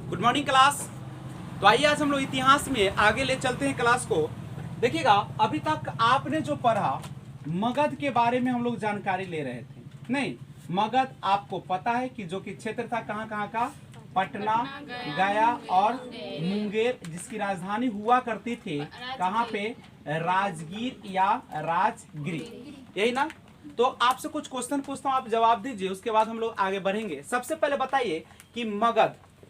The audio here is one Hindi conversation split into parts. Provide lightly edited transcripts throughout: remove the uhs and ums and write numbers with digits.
Good morning class. तो आइए आज हम लोग इतिहास में आगे ले चलते हैं क्लास को। देखिएगा, अभी तक आपने जो पढ़ा मगध के बारे में हम लोग जानकारी ले रहे थे। नहीं, मगध आपको पता है कि जो कि क्षेत्र था कहाँ कहाँ का, पटना, गया और मुंगेर, जिसकी राजधानी हुआ करती थी कहाँ पे, राजगीर या राजगिरी, यही ना। तो आपसे कुछ क्वेश्चन पूछता हूँ, आप जवाब दीजिए, उसके बाद हम लोग आगे बढ़ेंगे। सबसे पहले बताइए कि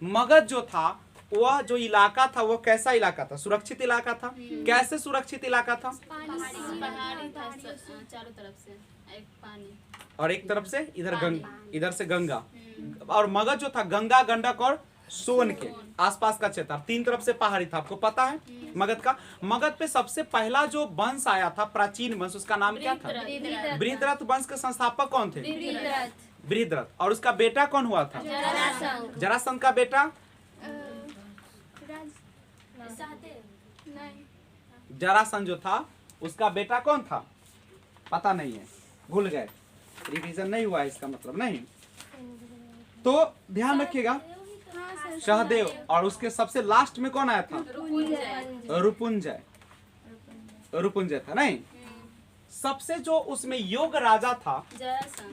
मगध जो था, वह जो इलाका था वो कैसा इलाका था? सुरक्षित इलाका था? कैसे सुरक्षित इलाका था? पहाड़ी था चारों तरफ से, एक पानी और एक तरफ से इधर से गंगा। और मगध जो था गंगा, गंडक और सोन के आसपास का क्षेत्र, तीन तरफ से पहाड़ी था। आपको पता है मगध का। मगध पे सबसे पहला जो वंश आया था, प्राचीन वंश, उसका नाम क्या था? बृहद्रथ वंश के संस्थापक कौन थे? बृहद्रथ। और उसका बेटा कौन हुआ था? जरासंध का बेटा जरासंध जो था, उसका बेटा कौन था? पता नहीं है, भूल गए, रिवीजन नहीं हुआ है इसका मतलब। नहीं तो ध्यान रखिएगा, सहदेव। और उसके सबसे लास्ट में कौन आया था? रुपुंजय था। नहीं, सबसे जो उसमें योग्य राजा था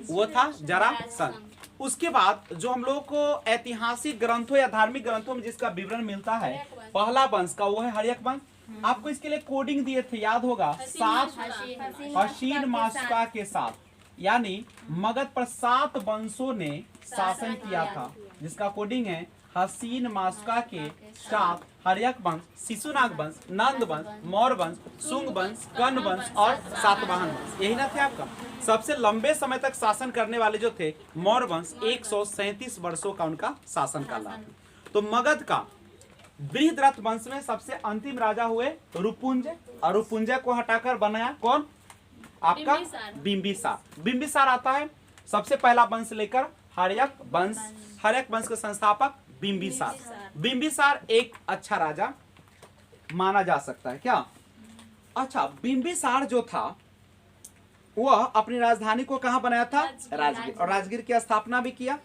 वो था जरासंध। उसके बाद जो हम लोगों को ऐतिहासिक ग्रंथों या धार्मिक ग्रंथों में जिसका विवरण मिलता है पहला वंश का, वो है हर्यक वंश। आपको इसके लिए कोडिंग दिए थे, याद होगा, 7 हसीन माशुका के साथ, यानी मगध पर 7 वंशों ने शासन किया था, जिसका कोडिंग है हसीन माशुका के साथ हर्यक वंश, शिशुनाग वंश, नंद वंश, मौर्य वंश, शुंग वंश, कर्ण वंश और सातवाहन वंश। यही ना थे आपका। सबसे लंबे समय तक शासन करने वाले जो थे मौर्य वंश, 137 वर्षों का उनका शासन काल था। तो मगध का बृहद्रथ वंश में सबसे अंतिम राजा हुए रुपुंजय, और रुपुंजय को हटाकर बनाया कौन? आपका बिंबिसार। बिंबिसार आता है सबसे पहला वंश लेकर, हर्यक वंश। हर्यक वंश के संस्थापक बिंबिसार। बिंबिसार एक अच्छा राजा माना जा सकता है क्या? अच्छा, बिंबिसार जो था वह अपनी राजधानी को कहां बनाया था? राजगीर। और राजगीर की स्थापना भी किया।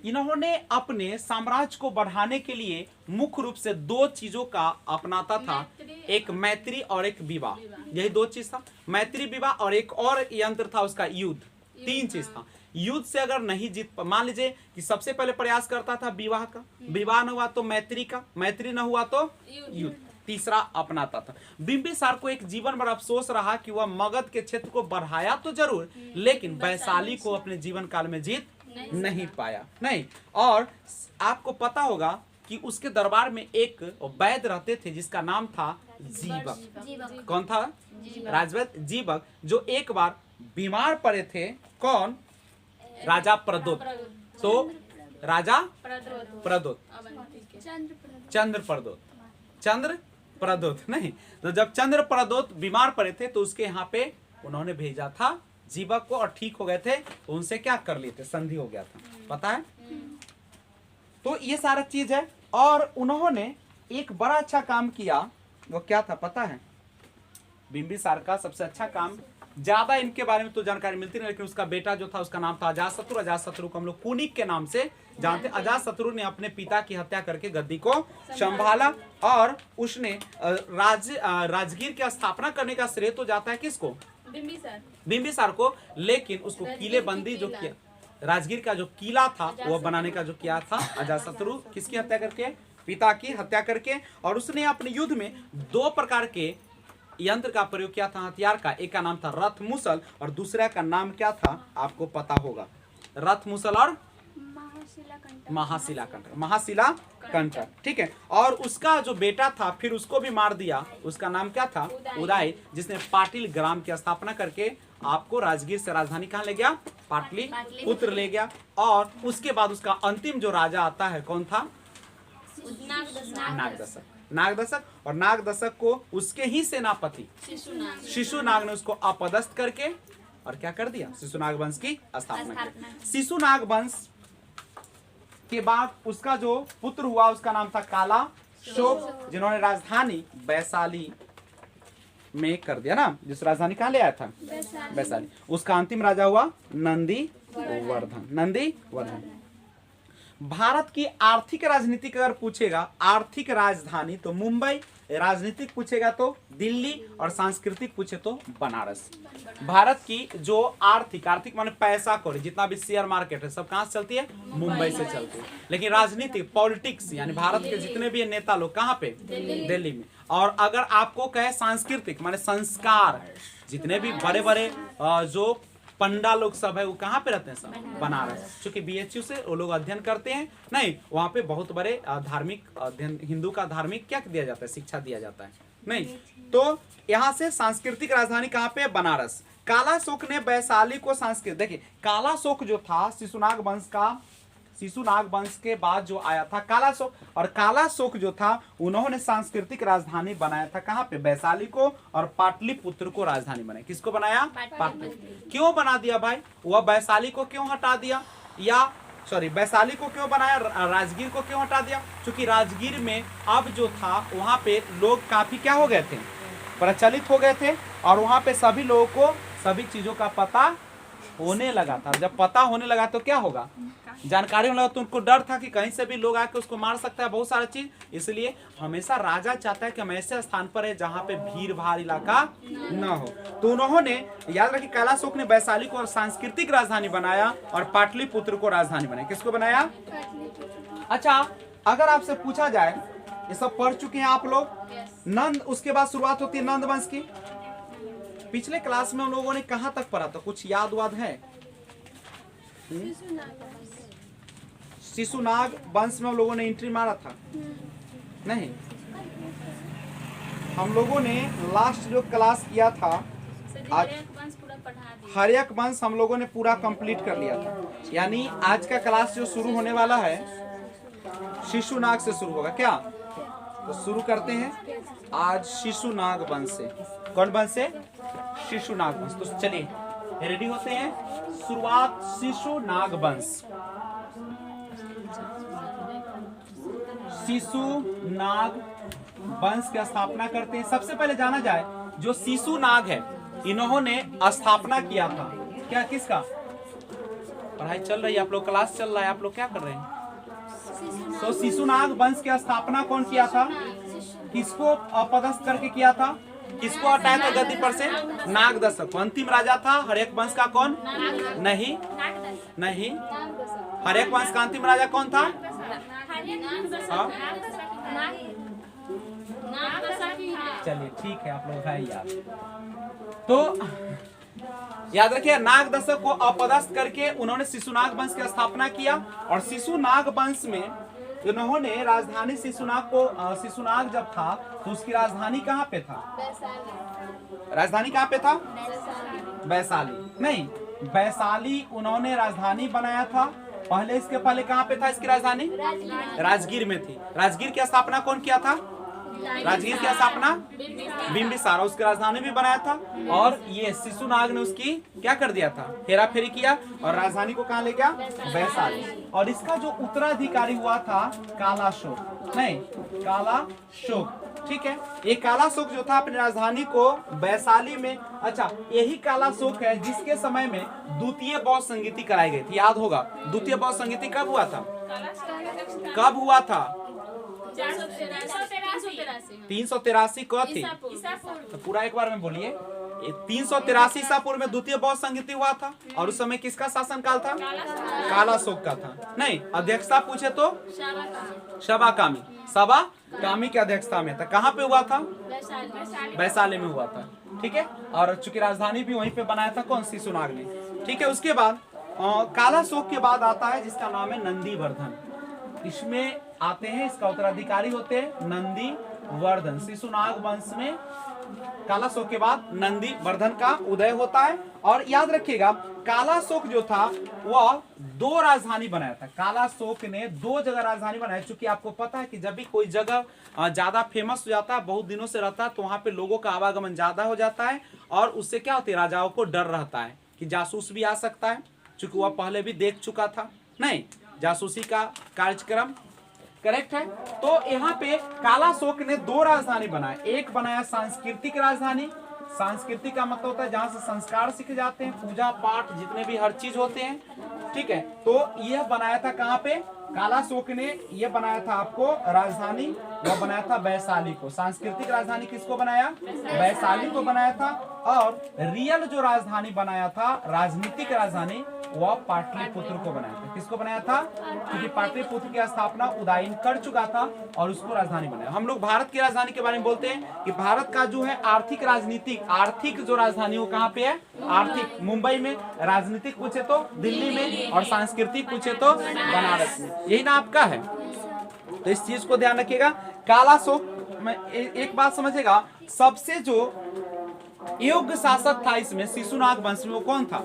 इन्होंने अपने साम्राज्य को बढ़ाने के लिए मुख्य रूप से 2 चीजों का अपनाता था, एक मैत्री और एक विवाह। यही 2 चीज था, मैत्री, विवाह, और एक और यंत्र था उसका युद्ध। 3 चीज था। युद्ध से अगर नहीं जीत, मान लीजिए कि सबसे पहले प्रयास करता था विवाह का, विवाह न हुआ तो मैत्री का, मैत्री न हुआ तो युद्ध, तीसरा अपनाता था। बिंबिसार को एक जीवन भर अफसोस रहा कि वह मगध के क्षेत्र को बढ़ाया तो जरूर, लेकिन वैशाली को अपने जीवन काल में जीत नहीं पाया। नहीं, और आपको पता होगा कि उसके दरबार में एक वैद्य रहते थे जिसका नाम था जीवक। कौन था? राजवैद्य जीवक, जो एक बार बीमार पड़े थे। कौन? राजा प्रदोत। तो राजा प्रदोत, चंद्र प्रदोत नहीं, तो जब चंद्र प्रदोत बीमार पड़े थे तो उसके यहाँ पे उन्होंने भेजा था जीवक को, और ठीक हो गए थे तो उनसे क्या कर लिए थे? संधि हो गया था, पता है। तो ये सारा चीज है। और उन्होंने एक बड़ा अच्छा काम किया, वो क्या था पता है? बिंबिसार का सबसे अच्छा काम, ज्यादा इनके बारे में तो जानकारी मिलती नहीं, लेकिन उसका बेटा जो था उसका नाम था अजातशत्रु। अजातशत्रु को हम लोग कुनिक के नाम से जानते। अजातशत्रु ने अपने पिता की हत्या करके गद्दी को संभाला, और उसने राजगीर की स्थापना करने का श्रेय तो जाता है किसको? बिंबिसार को। लेकिन उसको किले बंदी जो किया, राजगीर का जो किला था वह बनाने का जो किया था अजातशत्रु, किसकी हत्या करके? पिता की हत्या करके। और उसने अपने युद्ध में 2 प्रकार के यंत्र का प्रयोग किया था, हथियार का। एक का नाम था रथ मुसल और दूसरा का नाम क्या था आपको पता होगा? रथ मुसल और महाशिला कंटर। ठीक है। और उसका जो बेटा था फिर उसको भी मार दिया, उसका नाम क्या था? उदय, जिसने पाटिल ग्राम की स्थापना करके आपको राजगीर से राजधानी कहां ले गया? पाटलिपुत्र ले गया। और उसके बाद उसका अंतिम जो राजा आता है कौन था? नागदशक। और नागदशक को उसके ही सेनापति शिशुनाग ने उसको अपदस्थ करके और क्या कर दिया? शिशुनाग वंश की स्थापना की। शिशुनाग वंश के बाद उसका जो पुत्र हुआ उसका नाम था काला शोक, जिन्होंने राजधानी वैशाली में कर दिया ना, जिस राजधानी कहाँ ले आया था? वैशाली। उसका अंतिम राजा हुआ नंदी वर्धन। भारत की आर्थिक राजनीति अगर पूछेगा, आर्थिक राजधानी तो मुंबई, राजनीतिक पूछेगा तो दिल्ली, और सांस्कृतिक पूछे तो बनारस। भारत की जो आर्थिक माने पैसा कौड़ी, जितना भी शेयर मार्केट है सब कहाँ से चलती है? मुंबई से चलती है। लेकिन राजनीतिक पॉलिटिक्स यानी भारत के जितने भी नेता लोग कहाँ पे? दिल्ली में। और अगर आपको कहे सांस्कृतिक माने संस्कार, जितने भी बड़े बड़े जो पंडा लोग सब है वो कहाँ पे रहते हैं? सब बनारस। क्योंकि बीएचयू से वो लोग अध्ययन करते हैं, नहीं वहाँ पे बहुत बड़े धार्मिक अध्ययन, हिंदू का धार्मिक क्या दिया जाता है? शिक्षा दिया जाता है। नहीं तो यहाँ से सांस्कृतिक राजधानी कहाँ पे? बनारस। काला शोक ने वैशाली को सांस्कृतिक, देखिए काला शोक जो था शिशुनाग वंश का, शिशुनाग वंश के बाद जो आया था काला शोक, और काला शोक जो था उन्होंने सांस्कृतिक राजधानी बनाया था कहाँ पे? वैशाली को, और पाटलिपुत्र को राजधानी बनाया। किसको बनाया? पाटलिपुत्र। क्यों बना दिया भाई? वह वैशाली को क्यों हटा दिया, या सॉरी वैशाली को क्यों बनाया, राजगीर को क्यों हटा दिया? क्योंकि राजगीर में अब जो था वहां पे लोग काफी क्या हो गए थे? प्रचलित हो गए थे, और वहां पे सभी लोगों को सभी चीजों का पता होने लगा था। जब पता होने लगा तो क्या होगा? जानकारी होने लगा, तो उनको डर था कि कहीं से भी लोग आके उसको मार सकता है, बहुत सारा चीज। इसलिए हमेशा राजा चाहता है कि हम ऐसे स्थान पर है जहाँ पे भीड़ भाड़ इलाका न हो। तो उन्होंने याद रखिए काला शोक ने वैशाली को सांस्कृतिक राजधानी बनाया और पाटलिपुत्र को राजधानी बनाया। किसको बनाया? अच्छा अगर आपसे पूछा जाए, ये सब पढ़ चुके हैं आप लोग, नंद, उसके बाद शुरुआत होती है नंद वंश की। पिछले क्लास में हम लोगों ने कहां तक पढ़ा था? कुछ याद वाद है? शिशुनाग वंश में हम लोगों ने एंट्री मारा था? नहीं, हम लोगों ने लास्ट जो क्लास किया था आज हर्यक वंश हम लोगों ने पूरा कंप्लीट कर लिया था। यानी आज का क्लास जो शुरू होने वाला है शिशुनाग से शुरू होगा क्या? तो शुरू करते हैं आज शिशुनाग वंश से। कौन वंश से? शिशुनाग वंश। तो चलिए रेडी होते हैं, शुरुआत शिशुनाग वंश। शिशुनाग वंश की स्थापना करते हैं। सबसे पहले जाना जाए जो शिशुनाग है इन्होंने स्थापना किया था क्या? किसका? पढ़ाई चल रही है, आप लोग क्लास चल रहा है, आप लोग क्या कर रहे हैं? तो शिशुनाग वंश की स्थापना कौन किया था? किसको अपदस्थ करके किया था? किसको हटाया था गद्दी पर से? नागदशक। अंतिम राजा था हर्यक वंश का कौन? नहीं नहीं, हर्यक वंश का अंतिम राजा कौन था? चलिए ठीक है, आप लोग है याद। तो याद रखिए नागदशक को अपदस्थ करके उन्होंने शिशुनाग वंश की स्थापना किया। और शिशुनाग वंश में इन्होंने राजधानी शिशुनाग जब था तो उसकी राजधानी कहाँ पे था? राजधानी कहाँ पे था? वैशाली। नहीं, वैशाली उन्होंने राजधानी बनाया था। पहले इसके पहले कहाँ पे था इसकी राजधानी? राजगीर में थी। राजगीर की स्थापना कौन किया था? राजगीर की स्थापना बिंबिसार, उसकी राजधानी भी बनाया था। और ये शिशुनाग ने उसकी क्या कर दिया था? हेरा फेरी किया और राजधानी को कहाँ ले गया? वैशाली। और इसका जो उत्तराधिकारी हुआ था काला शोक। नहीं, काला शोक, ठीक है। ये काला शोक जो था अपनी राजधानी को वैशाली में, अच्छा यही काला शोक है जिसके समय में द्वितीय बौद्ध संगीति कराई गई थी, याद होगा। द्वितीय बौद्ध संगीति कब हुआ था? कब हुआ था? 383 को थी। तो पूरा एक बार में बोलिए। 383 ईसा पूर्व में द्वितीय बौद्ध संगीति हुआ था। और उस समय किसका शासन काल था? काला शोक का था। नहीं, अध्यक्षता पूछे तो शबाकामी, शबाकामी की अध्यक्षता में था। कहाँ पे हुआ था? वैशाली में हुआ था, ठीक है। और चूंकि राजधानी भी वहीं पे बनाया था कौन? शिशुनाग ने, ठीक है। उसके बाद काला शोक के बाद आता है जिसका नाम है नंदीवर्धन। इसमें आते हैं, इसका उत्तराधिकारी होते हैं नंदीवर्धन। शिशुनाग वंश में काला शोक के बाद नंदीवर्धन का उदय होता है। और याद रखिएगा काला शोक जो था वह 2 राजधानी बनाया था। काला शोक ने 2 जगह राजधानी बनाया। चूंकि आपको पता है कि जब भी कोई जगह ज्यादा फेमस हो जाता है, बहुत दिनों से रहता है, तो वहां पे लोगों का आवागमन ज्यादा हो जाता है। और उससे क्या होती है? राजाओं को डर रहता है कि जासूस भी आ सकता है, चूंकि वह पहले भी देख चुका था। नहीं, जासूसी का कार्यक्रम करेक्ट है। तो यहाँ पे काला शोक ने 2 राजधानी बनाए। एक बनाया सांस्कृतिक राजधानी। सांस्कृतिक का मतलब होता है जहाँ से संस्कार सीखे जाते हैं, पूजा पाठ जितने भी हर चीज होते हैं, ठीक है। तो यह बनाया था कहाँ पे? कालाशोक ने ये बनाया था आपको राजधानी, वह बनाया था वैशाली को। सांस्कृतिक राजधानी किसको बनाया? वैशाली को बनाया था। और रियल जो राजधानी बनाया था, राजनीतिक राजधानी, वह पाटलिपुत्र को बनाया था। किसको बनाया था? क्योंकि पाटलिपुत्र की स्थापना उदयन कर चुका था और उसको राजधानी बनाया। हम लोग भारत की राजधानी के बारे में बोलते हैं कि भारत का जो है आर्थिक राजनीतिक आर्थिक जो राजधानी वो कहाँ पे है? आर्थिक मुंबई में, राजनीतिक पूछे तो दिल्ली में, और सांस्कृतिक पूछे तो बनारस में। यही ना आपका है। तो इस चीज को ध्यान रखिएगा। कालाशोक में एक बात समझिएगा, सबसे जो योग्य शासक था इसमें शिशुनाग वंश में, वो कौन था?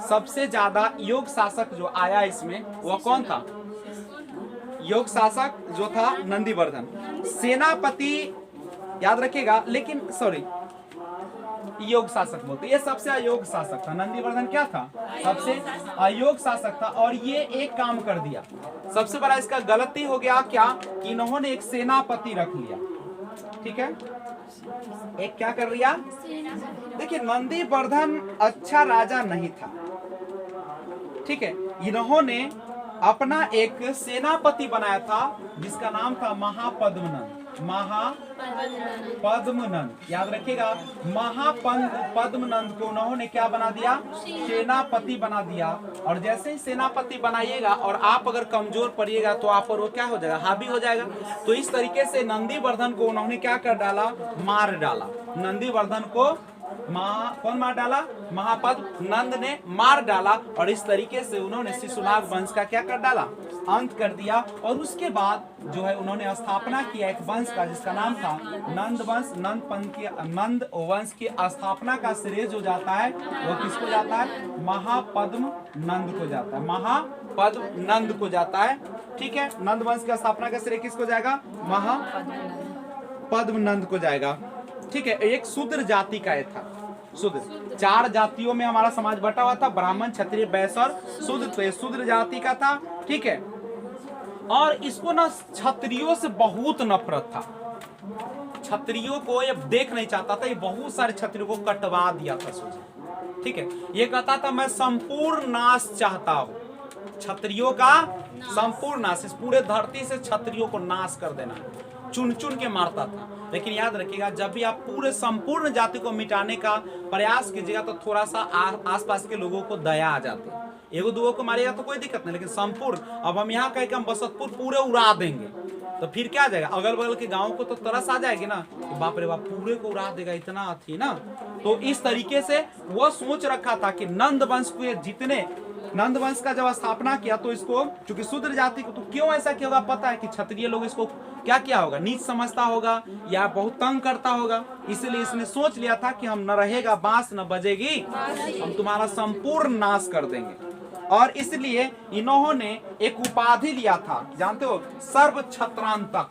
सबसे ज्यादा योग शासक जो आया इसमें वह कौन था? योग शासक जो था नंदीवर्धन। सेनापति याद रखिएगा, लेकिन सॉरी योग शासक बोलते, ये सबसे अयोग शासक था। नंदीवर्धन क्या था? सबसे अयोग शासक था। और ये एक काम कर दिया, सबसे बड़ा इसका गलती हो गया क्या कि इन्होंने एक सेनापति रख लिया। ठीक है, एक क्या कर लिया? देखिए नंदीवर्धन अच्छा राजा नहीं था। ठीक है, इन्होंने अपना एक सेनापति बनाया था जिसका नाम था महापद्मनंद। महापद्मनंद याद रखिएगा, महापद्मनंद को उन्होंने क्या बना दिया? सेनापति बना दिया। और जैसे ही सेनापति बनाइएगा और आप अगर कमजोर पड़िएगा तो आप पर वो क्या हो जाएगा? हावी हो जाएगा। तो इस तरीके से नंदीवर्धन को उन्होंने क्या कर डाला? मार डाला। नंदीवर्धन को कौन मार डाला? महापद्मनंद ने मार डाला। और इस तरीके से उन्होंने शिशुनाग वंश का क्या कर डाला? अंत कर दिया। और उसके बाद जो है उन्होंने स्थापना किया एक वंश का जिसका नाम था नंद वंश। नंद वंश की स्थापना का श्रेय जो जाता है वो किसको जाता है? महापद्मनंद को जाता है। महापद्मनंद को जाता है। ठीक है, नंद वंश की स्थापना का श्रेय किसको जाएगा? महापद्मनंद को जाएगा। ठीक है, एक शूद्र जाति का ये था। शूद्र, 4 जातियों में हमारा समाज बटा हुआ था, ब्राह्मण, क्षत्रिय, वैश्य और शूद्र। तो ये शूद्र जाति का था। ठीक है, और इसको ना क्षत्रियों से बहुत नफरत था। क्षत्रियों को ये देख नहीं चाहता था। ये बहुत सारे क्षत्रियों को कटवा दिया था सोचे। ठीक है, ये कहता था मैं संपूर्ण नाश चाहता हूँ, क्षत्रियों का संपूर्ण नाश, इस पूरे धरती से क्षत्रियों को नाश कर देना। चुन चुन के मारता था। लेकिन याद रखिएगा, जब भी आप पूरे संपूर्ण जाति को मिटाने का प्रयास कीजिएगा तो थोड़ा सा आसपास के लोगों को दया आ जाती है। एगो दूगो को मारिएगा तो कोई दिक्कत नहीं, लेकिन संपूर्ण, अब हम यहाँ कहीं हम बसतपुर पूरे उड़ा देंगे तो फिर क्या जाएगा? अगल बगल के गाँव को तो तरस आ जाएगी ना कि बाप रे बाप पूरे को उड़ा देगा, इतना थी ना। तो इस तरीके से वो सोच रखा था कि नंद वंश को जितने नंद वंश का जब स्थापना किया तो इसको, चूंकि शूद्र जाति को, तो क्यों ऐसा किया होगा पता है कि क्षत्रिय लोग इसको क्या किया होगा? नीच समझता होगा या बहुत तंग करता होगा। इसलिए इसने सोच लिया था कि हम न रहेगा बांस न बजेगी, हम तुम्हारा संपूर्ण नाश कर देंगे। और इसलिए इन्होंने एक उपाधि लिया था, जानते हो? सर्व छत्रांतक।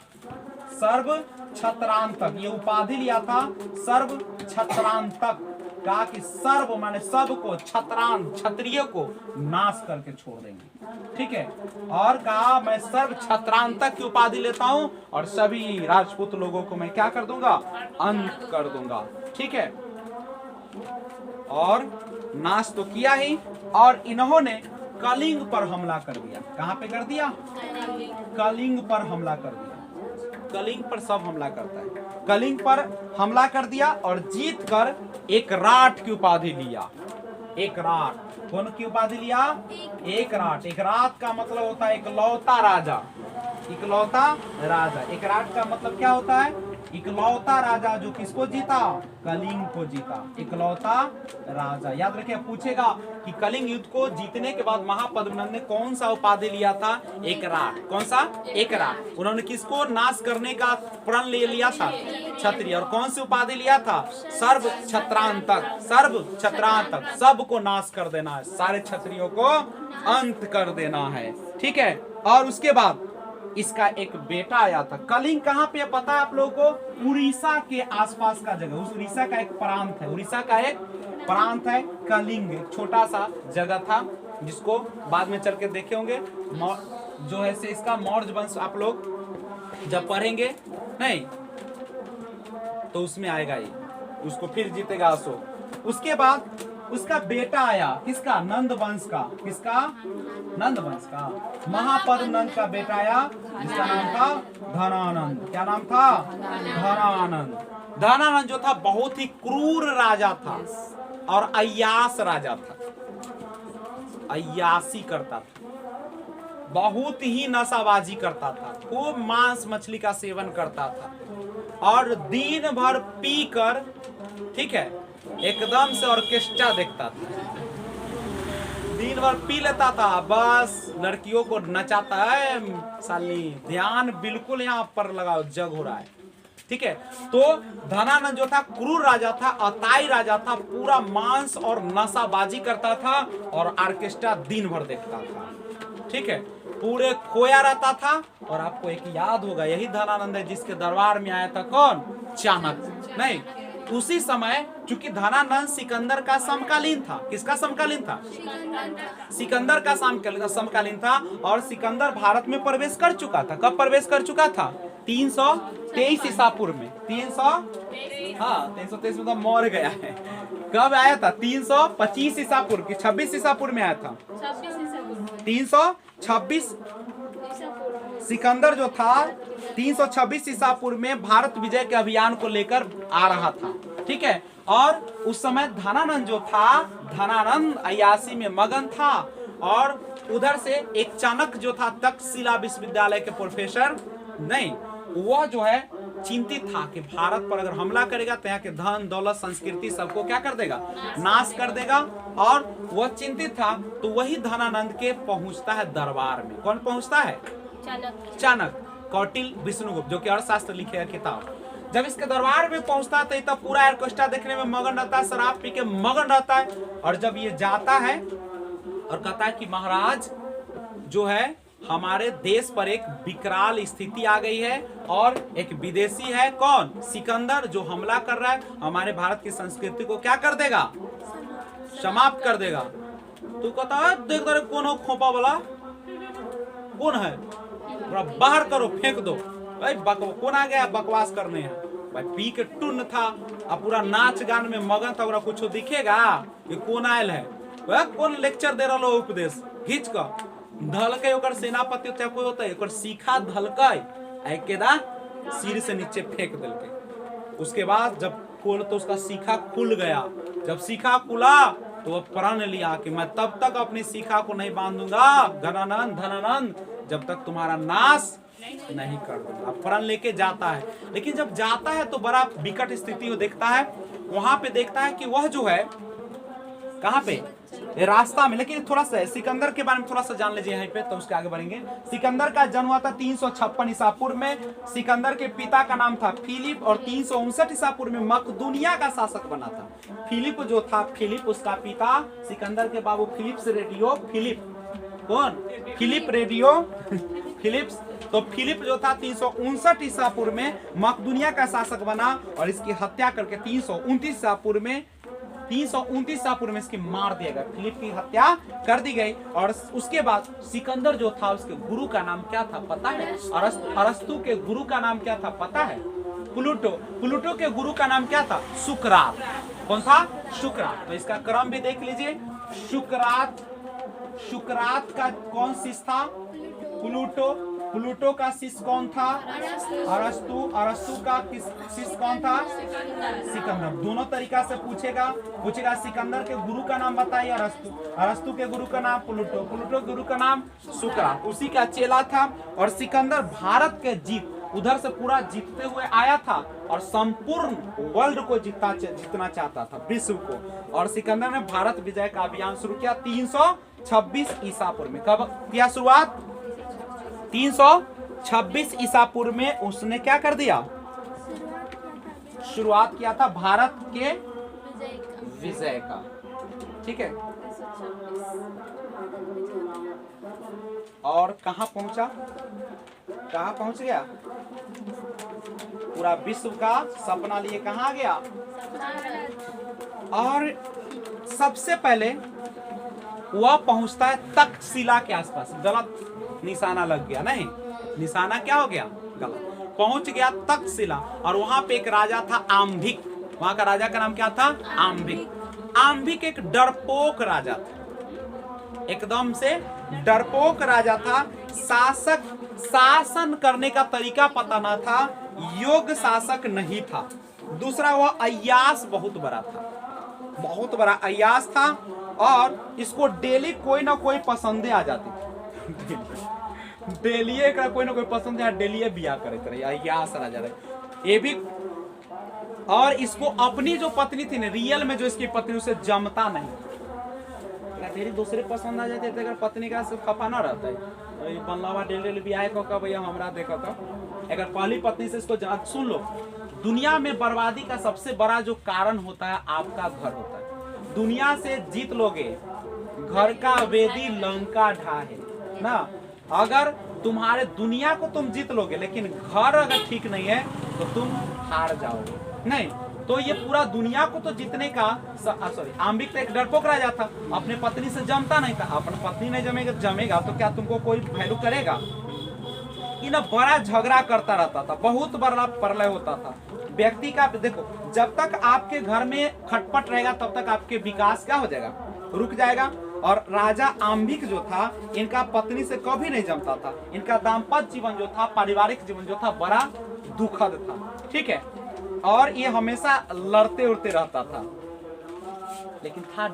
सर्व छत्रांतक ये उपाधि लिया था, सर्व छत्रांतक। कहा कि सर्व माने सब को, छत्रांत क्षत्रिय को नाश करके छोड़ देंगे। ठीक है, और कहा मैं सर्व छत्रांतक की उपाधि लेता हूं और सभी राजपूत लोगों को मैं क्या कर दूंगा? अंत कर दूंगा। ठीक है, और नाश तो किया ही। और इन्होंने कलिंग पर हमला कर दिया। कहां पे कर दिया? कलिंग पर हमला कर दिया। कलिंग पर सब हमला करता है। कलिंग पर हमला कर दिया और जीत कर एक राट की उपाधि लिया। एक राट, कौन की उपाधि लिया? एक राट। एक राट का मतलब होता है इकलौता राजा। इकलौता राजा। एक राट का मतलब क्या होता है? इकलौता राजा जो किसको जीता? कलिंग को जीता। इकलौता राजा। याद रखिए, पूछेगा कि कलिंग युद्ध को जीतने के बाद महापद्मनंद ने कौन सा उपाधि लिया था? एक राट। कौन सा? एक राट। उन्होंने किसको नाश करने का प्रण ले लिया था? क्षत्रिय। और कौन सी उपाधि लिया था? सर्व छत्रांतक। सर्व छत्रांतक, सबको नाश कर देना है, सारे क्षत्रियों को अंत कर देना है। ठीक है, और उसके बाद इसका एक बेटा आया था। कलिंग कहाँ पे पता है आप लोगों को? उड़ीसा के आसपास का जगह, उस उड़ीसा का एक प्रांत है। उड़ीसा का एक प्रांत है कलिंग। एक छोटा सा जगह था जिसको बाद में चल के देखे होंगे। जो है से इसका मौर्य वंश आप लोग जब पढ़ेंगे नहीं तो उसमें आएगा ये, उसको फिर जीतेगा अशोक। उसके बाद उसका बेटा आया, किसका? नंद वंश का। किसका? नंद वंश का। महापद नंद का बेटा आया जिसका नाम था धनानंद। क्या नाम था? धनानंद। धनानंद जो था बहुत ही क्रूर राजा था और अय्यास राजा था, अय्यासी करता था, बहुत ही नशाबाजी करता था, खूब मांस मछली का सेवन करता था और दिन भर पीकर, ठीक है, एकदम से ऑर्केस्ट्रा देखता था। दिन भर पी लेता था, बस लड़कियों को नचाता है। साली ध्यान बिल्कुल यहाँ पर लगाओ, जग हो रहा है, ठीक है। तो धनानंद जो था क्रूर राजा था, अताई राजा था, पूरा मांस और नशाबाजी करता था और ऑर्केस्ट्रा दिन भर देखता था, ठीक है। पूरे खोया रहता था। और आपको एक याद होगा, यही धनानंद है जिसके दरबार में आया था कौन? चाणक्य। नहीं, उसी समय चूंकि धनानंद सिकंदर का समकालीन था। किसका समकालीन था? सिकंदर का समकालीन था। और सिकंदर भारत में प्रवेश कर चुका था। कब प्रवेश कर चुका था? 323 ईसा पूर्व में। 323 में तो मर गया है। कब आया था? 325 ईसा पूर्व की 26 ईसा पूर्व में आया था। 326 सिकंदर जो था 326 ईसा पूर्व में भारत विजय के अभियान को लेकर आ रहा था, ठीक है। और उस समय धनानंद जो था, धनानंद अय्यासी में मगन था। और उधर से एक चाणक्य जो था तक्षशिला विश्वविद्यालय के प्रोफेसर, नहीं, वह जो है चिंतित था कि भारत पर अगर हमला करेगा तो यहाँ के धन दौलत संस्कृति सबको क्या कर देगा? नाश कर देगा। और वह चिंतित था। तो वही धनानंद के पहुंचता है दरबार में। कौन पहुंचता है? चाणक्य, कौटिल विष्णुगुप्त, जो कि अर्थशास्त्र लिखे किताब। जब इसके दरबार में पहुंचता है तो पूरा ऑर्केस्ट्रा देखने में मगन रहता है, शराब पी के मगन रहता है। और जब ये जाता है और कहता है कि महाराज जो है, हमारे देश पर एक विकराल स्थिति आ गई है और एक विदेशी है, कौन? सिकंदर, जो हमला कर रहा है, हमारे भारत की संस्कृति को क्या कर देगा? समाप्त कर देगा। तू कहता है देख दो कौन हो खोपा वाला, कौन है? बाहर करो, फेंक दो भाई। कौन आ गया बकवास करने हैं? भाई पी के टुन था और पूरा नाच गान में मगन था। कुछ दिखेगा कि कौन आयल है? वह कौन लेक्चर दे रहा उपदेश? खींच कर धलके ओकर सेनापति होता है, कोई होता है ओकर सीखा धलके एकेदा सिर से नीचे फेंक दिलके। उसके बाद जब खोल तो उसका सीखा खुल गया। जब सीखा खुला तो वह प्रण लिया कि मैं तब तक अपनी सीखा को नहीं बांधूंगा धनानंद जब तक तुम्हारा नाश नहीं कर दूंगा। प्रण लेके जाता है। लेकिन जब जाता है तो बड़ा विकट स्थिति देखता है। वहां पे देखता है कि वह जो है कहाँ पे? रास्ता में। लेकिन थोड़ा सा सिकंदर के बारे में थोड़ा सा जान लीजिए यहाँ पे, तो उसके आगे बढ़ेंगे। सिकंदर का जन्म हुआ था 356 ईसा पूर्व में। सिकंदर के पिता का नाम था फिलिप और 359 ईसा पूर्व में मकदूनिया का शासक बना था। फिलिप जो था, फिलिप उसका पिता, सिकंदर के बाबू फिलिप्स रेडियो, फिलिप कौन? Philip radio Philips. तो फिलिप जो था 359 ईसा पूर्व में मकदूनिया का शासक बना और इसकी हत्या करके 329 ईसा पूर्व में 329 ईसा पूर्व में इसकी मार दिया गया। फिलिप की हत्या कर दी गई। और उसके बाद सिकंदर जो था उसके गुरु का नाम क्या था पता है? अरस्तु के गुरु का नाम क्या था पता है? प्लूटो। प्लूटो के गुरु का नाम क्या था? सुकरात। कौन सा? सुकरात। तो इसका क्रम भी देख लीजिए। सुकरात का कौन शिष्य था? प्लूटो। प्लूटो का शिष्य कौन था? अरस्तु। अरस्तु का शिष्य कौन था? सिकंदर। दोनों तरीका से पूछेगा सिकंदर के गुरु का नाम बताइए अरस्तु। अरस्तु के गुरु का नाम प्लूटो। प्लूटो के गुरु का नाम सुकरात। उसी का चेला था। और सिकंदर भारत के उधर से पूरा जीतते हुए आया था और संपूर्ण वर्ल्ड को जीतना चाहता था, विश्व को। और सिकंदर ने भारत विजय का अभियान शुरू किया 326 ईसा पूर्व में। कब किया शुरुआत? 326 ईसा पूर्व में उसने क्या कर दिया? शुरुआत किया था भारत के विजय का, ठीक है। और कहां पहुंचा? कहां पहुंच गया? पूरा विश्व का सपना लिए कहां गया? और सबसे पहले वह पहुंचता है तक्षशिला के आसपास। गलत निशाना लग गया, नहीं, निशाना क्या हो गया? गलत। पहुंच गया तक्षशिला और वहां पे एक राजा था आम्भिक। वहां का राजा का नाम क्या था? आम्भिक। आम्बिक एक डरपोक राजा था, एकदम से डरपोक राजा था। शासन करने का तरीका पता ना था, योग्य शासक नहीं था। दूसरा वह अय्यास बहुत बड़ा था, बहुत बड़ा अय्यास था, और इसको डेली कोई ना कोई पसंदे आ जाती थी। डेली कोई ना कोई पसंद है, डेली बिया करते रहे, अय्यास राजा रहे ये भी। और इसको अपनी जो पत्नी थी ना, रियल में जो इसकी पत्नी, उसे जमता नहीं, तेरी दूसरे पसंद आ जाते थे। अगर पत्नी का खफा ना रहता है, बल्लावा डेली बिया को भैया हमरा देखो तो, अगर पहली पत्नी से इसको सुन लो, दुनिया में बर्बादी का सबसे बड़ा जो कारण होता है आपका घर होता है। दुनिया से जीत लोगे, घर का वेदी लंका ढाहे ना। अगर तुम्हारे दुनिया को तुम जीत लोगे, लेकिन घर अगर ठीक नहीं है तो तुम हार जाओगे। नहीं तो ये पूरा दुनिया को तो जीतने का सॉरी, आम्बिक तो एक डरपोक राजा था, अपने पत्नी से जमता नहीं था। अपनी पत्नी नहीं जमेगा तो क्या तुमको कोई वैल्यू करेगा? ये ना बड़ा झगड़ा करता रहता था, बहुत बड़ा प्रलय होता था व्यक्ति का। देखो, जब तक आपके घर में खटपट रहेगा तब तक आपके विकास क्या हो जाएगा, रुक जाएगा। और राजा आम्बिक जो था, इनका पत्नी से कभी नहीं जमता था। इनका दाम्पत्य जीवन जो था, पारिवारिक जीवन जो था, बड़ा दुखद था, ठीक है। और ये हमेशा लड़ते उड़ते रहता था, लेकिन था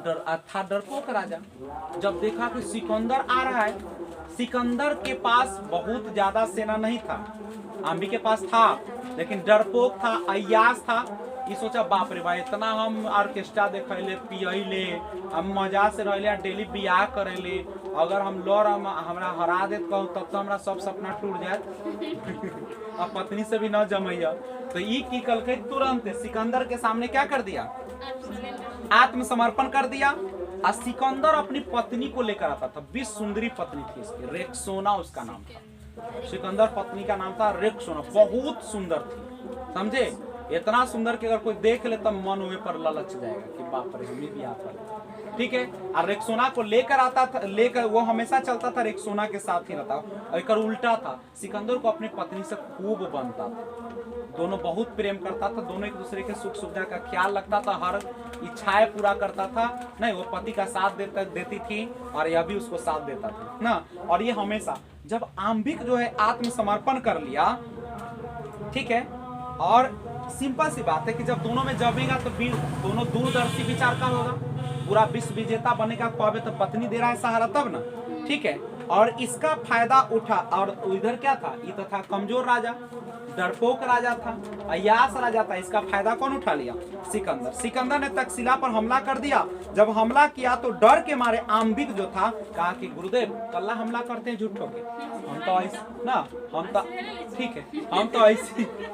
डरपोक राजा। जब देखा कि सिकंदर आ रहा है, सिकंदर के पास बहुत ज्यादा सेना नहीं था, आम्बिक के पास था, लेकिन डरपोक था, अय्यास था। ये सोचा बाप रे भाई, इतना हम ऑर्केस्ट्रा देखले, पियले, हम मजा से रहले, डेली बियाह करेले, अगर हम लड़ हमरा हरा देत कहूँ तब तो हमरा सब सपना टूट जाए। अब पत्नी से भी न जमैया तो ये की कल के तुरंत सिकंदर के सामने क्या कर दिया, आत्मसमर्पण कर दिया। और सिकंदर अपनी पत्नी को लेकर आता था, 20 सुंदरी पत्नी थी इसकी, रेक्सोना उसका नाम था। सिकंदर पत्नी का नाम था रेक्सोना, बहुत सुंदर थी, समझे। इतना सुंदर कि अगर कोई देख ले तब मन हुए पर ललच जाएगा कि बाप रे हमें भी आता है, ठीक है। और रेक्सोना को लेकर आता था, लेकर वो हमेशा चलता था, रेक्सोना के साथ ही रहता। और एक उल्टा था, सिकंदर को अपनी पत्नी से खूब बनता था, दोनों बहुत प्रेम करता था, दोनों एक दूसरे के सुख सुविधा का ख्याल रखता था, हर इच्छाएं पूरा करता था। नहीं, वो पति का साथ देती थी और यह भी उसको साथ देता था ना। और ये हमेशा, जब आम्बिक जो है आत्मसमर्पण कर लिया, ठीक है, और सिंपल सी बात है कि जब दोनों में जमेगा तो दोनों दूरदर्शी विचार का होगा, पूरा विश्व विजेता बनेगा। कौवे तो पत्नी दे रहा है सहारा तब ना, ठीक है। और इसका फायदा उठा, और इधर क्या था, ये तो था कमजोर राजा, डरपोक राजा था, अय्यास राजा था। इसका फायदा कौन उठा लिया, सिकंदर। सिकंदर ने तक्षशिला पर हमला कर दिया। जब हमला किया तो डर के मारे आम्बिक जो था कहा कि गुरुदेव कल्ला हमला करते हैं झूठों के, हम तो ऐसे ना, हम तो ठीक है, हम तो